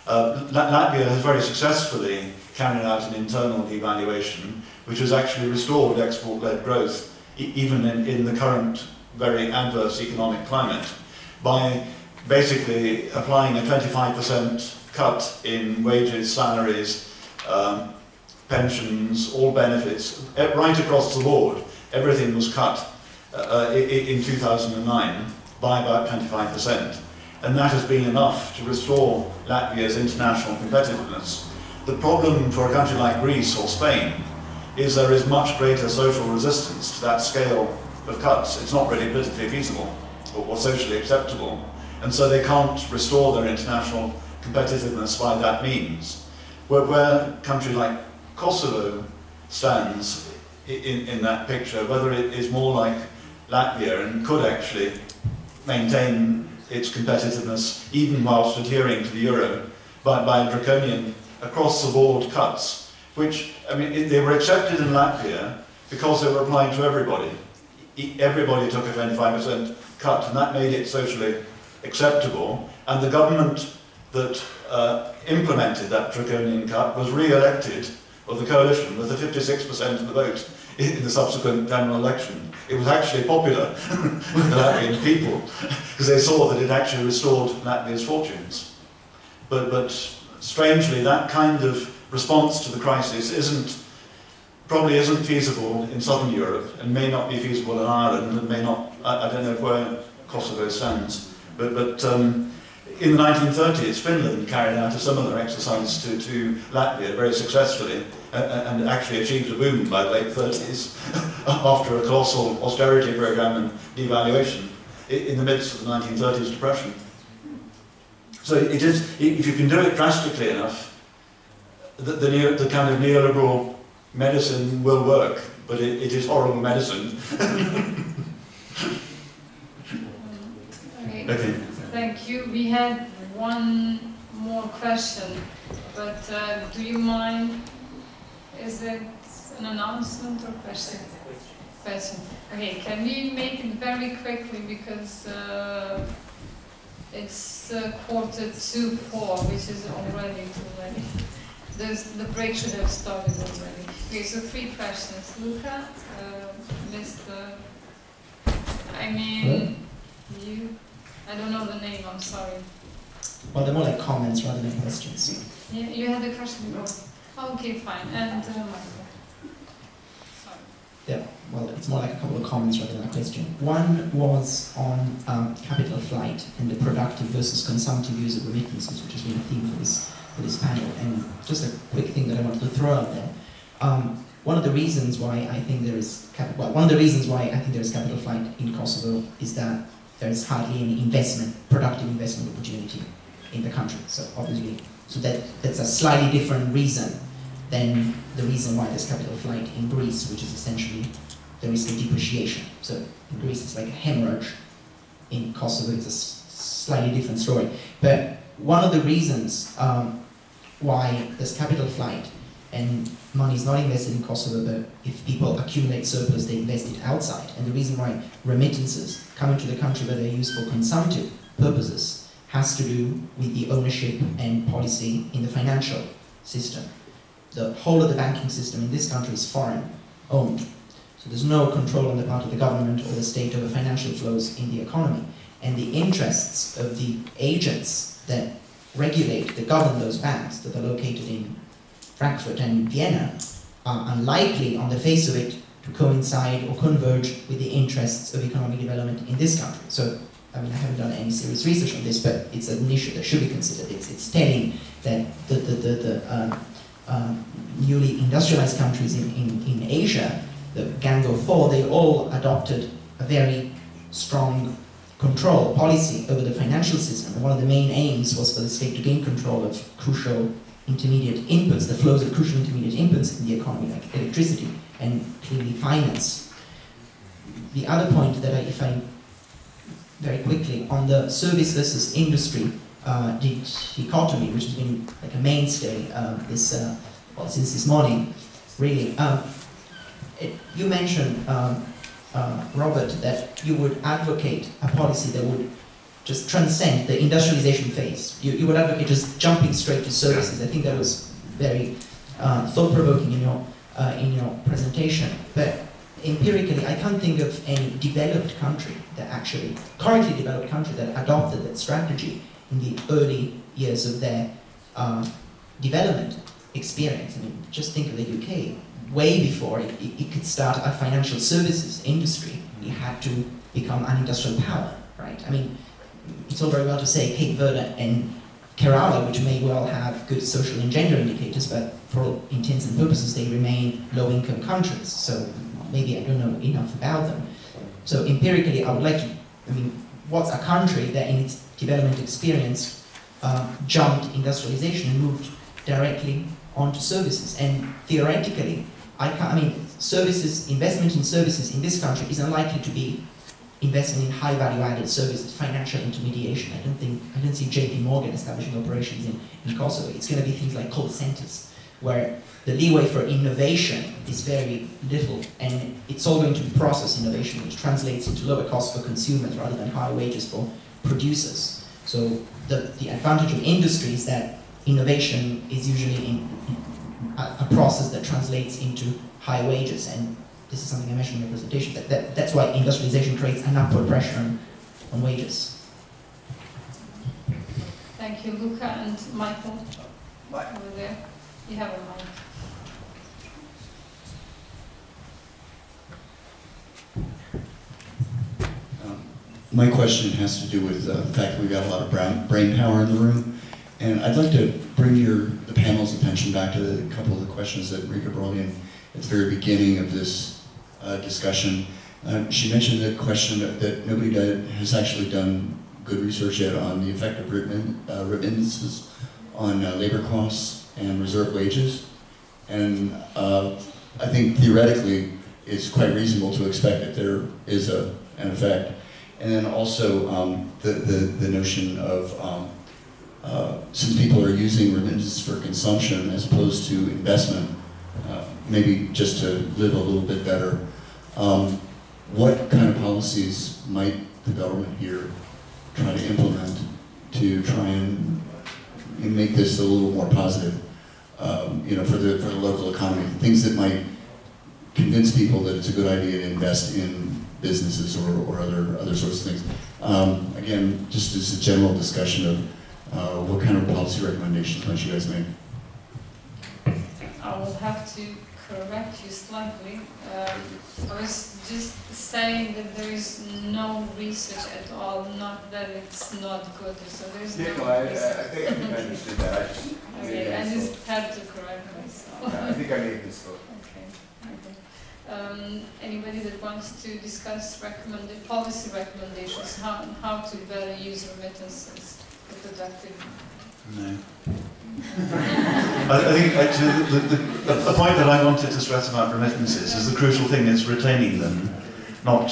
[SPEAKER 4] Latvia has very successfully carried out an internal devaluation which has actually restored export-led growth even in the current very adverse economic climate by basically applying a 25% cut in wages, salaries, pensions, all benefits, right across the board. Everything was cut in 2009 by about 25%. And that has been enough to restore Latvia's international competitiveness. The problem for a country like Greece or Spain is there is much greater social resistance to that scale of cuts. It's not really politically feasible or socially acceptable. And so they can't restore their international competitiveness by that means. Where a country like Kosovo stands in that picture, whether it is more like Latvia and could actually maintain its competitiveness even whilst adhering to the euro by draconian across-the-board cuts, which, I mean, they were accepted in Latvia because they were applying to everybody. Everybody took a 25% cut, and that made it socially acceptable, and the government that implemented that draconian cut was re-elected of the coalition with the 56% of the vote in the subsequent general election. It was actually popular with the Latvian people because they saw that it actually restored Latvia's fortunes. But strangely, that kind of response to the crisis probably isn't feasible in southern Europe and may not be feasible in Ireland and may not, I don't know where Kosovo stands, but in the 1930s, Finland carried out a similar exercise to Latvia very successfully and actually achieved a boom by the late 30s after a colossal austerity program and devaluation in the midst of the 1930s depression. So it is, if you can do it drastically enough, the kind of neoliberal medicine will work, but it is horrible medicine. Okay.
[SPEAKER 1] Thank you. We had one more question, but do you mind? Is it an announcement or question? Question. Okay, can we make it very quickly because it's 3:45, which is already too late. The break should have started already. Okay, so 3 questions. Luca, Mr. I mean, you. I don't know the name, I'm sorry.
[SPEAKER 9] Well, they're more like comments rather than questions.
[SPEAKER 1] Yeah, you had a question before. Oh, okay, fine. And Michael. Sorry.
[SPEAKER 9] Yeah, well, it's more like a couple of comments rather than a question. One was on capital flight and the productive versus consumptive use of remittances, which has been a theme for this panel. And just a quick thing that I wanted to throw out there. One of the reasons why I think there is capital flight in Kosovo is that there is hardly any productive investment opportunity in the country. So obviously, that's a slightly different reason than the reason why there's capital flight in Greece, which is essentially the risk of depreciation. So in Greece it's like a hemorrhage. In Kosovo it's a slightly different story. But one of the reasons why there's capital flight and money is not invested in Kosovo, but if people accumulate surplus, they invest it outside. And the reason why remittances come into the country that are used for consumptive purposes has to do with the ownership and policy in the financial system. The whole of the banking system in this country is foreign owned. So there's no control on the part of the government or the state over financial flows in the economy. And the interests of the agents that regulate, that govern those banks that are located in Frankfurt and Vienna are unlikely on the face of it to coincide or converge with the interests of economic development in this country. So, I mean, I haven't done any serious research on this, but it's an issue that should be considered. It's telling that the newly industrialized countries in Asia, the Gang of Four, they all adopted a very strong control policy over the financial system. And one of the main aims was for the state to gain control of crucial intermediate inputs, the flows of crucial intermediate inputs in the economy, like electricity, and clearly finance. The other point that very quickly, on the service versus industry dichotomy, which has been like a mainstay since this morning, really. You mentioned, Robert, that you would advocate a policy that would just transcend the industrialization phase. You would advocate just jumping straight to services. I think that was very thought-provoking in your presentation. But empirically, I can't think of any developed country that actually, currently developed country that adopted that strategy in the early years of their development experience. I mean, just think of the UK. Way before it could start a financial services industry, it had to become an industrial power, right? I mean, it's all very well to say Cape Verde and Kerala, which may well have good social and gender indicators, but for all intents and purposes, they remain low-income countries. So maybe I don't know enough about them. So empirically, I would like to, what's a country that in its development experience jumped industrialization and moved directly onto services? And theoretically, services, investment in services in this country is unlikely to be investment in high value-added services, financial intermediation. I don't see JP Morgan establishing operations in Kosovo. It's going to be things like call centers, where the leeway for innovation is very little, and it's all going to be process innovation, which translates into lower costs for consumers rather than higher wages for producers. So the advantage of industry is that innovation is usually a process that translates into high wages. And this is something I mentioned in the presentation. That's why industrialization creates an upward pressure on wages.
[SPEAKER 1] Thank you, Luca and Michael. Over there, you have a mic.
[SPEAKER 10] My question has to do with the fact that we've got a lot of brain power in the room. And I'd like to bring the panel's attention back to a couple of the questions that Mrika brought in at the very beginning of this discussion. She mentioned the question that nobody has actually done good research yet on the effect of remittances on labor costs and reserve wages. And I think theoretically it's quite reasonable to expect that there is an effect. And then also the notion of since people are using remittances for consumption as opposed to investment, maybe just to live a little bit better, what kind of policies might the government here try to implement to try and make this a little more positive, for the local economy? Things that might convince people that it's a good idea to invest in businesses or other sorts of things. Again, just as a general discussion of what kind of policy recommendations might you guys make?
[SPEAKER 1] I will have to correct you slightly. I was just saying that there is no research at all, not that it's not good. So there's no research.
[SPEAKER 11] I think I understood that.
[SPEAKER 1] Okay, I just had to correct myself.
[SPEAKER 11] I think I made this up.
[SPEAKER 1] Okay. Anybody that wants to discuss policy recommendations, how to better use remittances for productive?
[SPEAKER 4] No. I think actually the point that I wanted to stress about remittances is the crucial thing is retaining them, not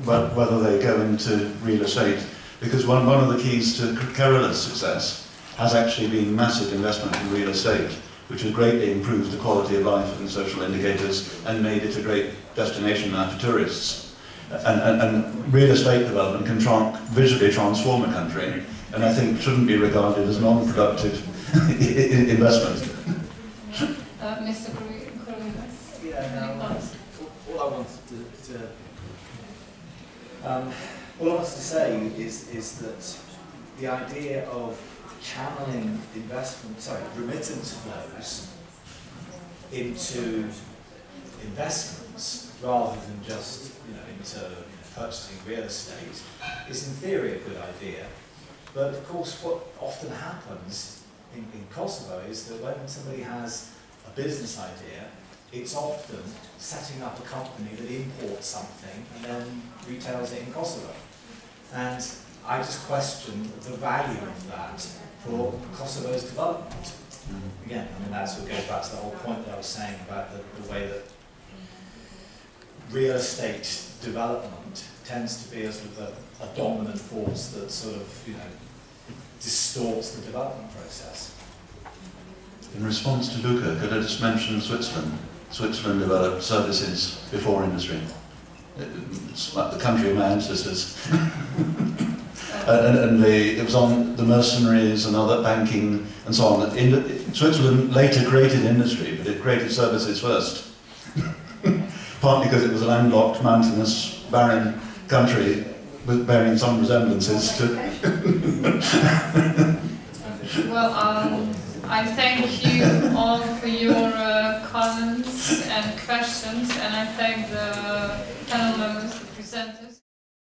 [SPEAKER 4] whether they go into real estate. Because one of the keys to Korovilas' success has actually been massive investment in real estate, which has greatly improved the quality of life and social indicators and made it a great destination now for tourists. And real estate development can visually transform a country, and I think shouldn't be regarded as non-productive investment.
[SPEAKER 1] Mr. Korovilas?
[SPEAKER 2] Yeah, all I wanted to say is that the idea of channeling remittance flows into investments rather than just into purchasing real estate is in theory a good idea. But of course what often happens in Kosovo is that when somebody has a business idea, it's often setting up a company that imports something and then retails it in Kosovo. And I just question the value of that for Kosovo's development. Again, that sort of goes back to the whole point that I was saying about the way that real estate development tends to be a sort of a dominant force that sort of, distorts the development process.
[SPEAKER 4] In response to Luca, could I just mention Switzerland? Switzerland developed services before industry. It's like the country of my ancestors. and it was on the mercenaries and other banking and so on. Switzerland later created industry, but it created services first. Partly because it was a landlocked, mountainous, barren country, but bearing some resemblances to...
[SPEAKER 1] Well, I thank you all for your comments and questions, and I thank the panel members, the presenters.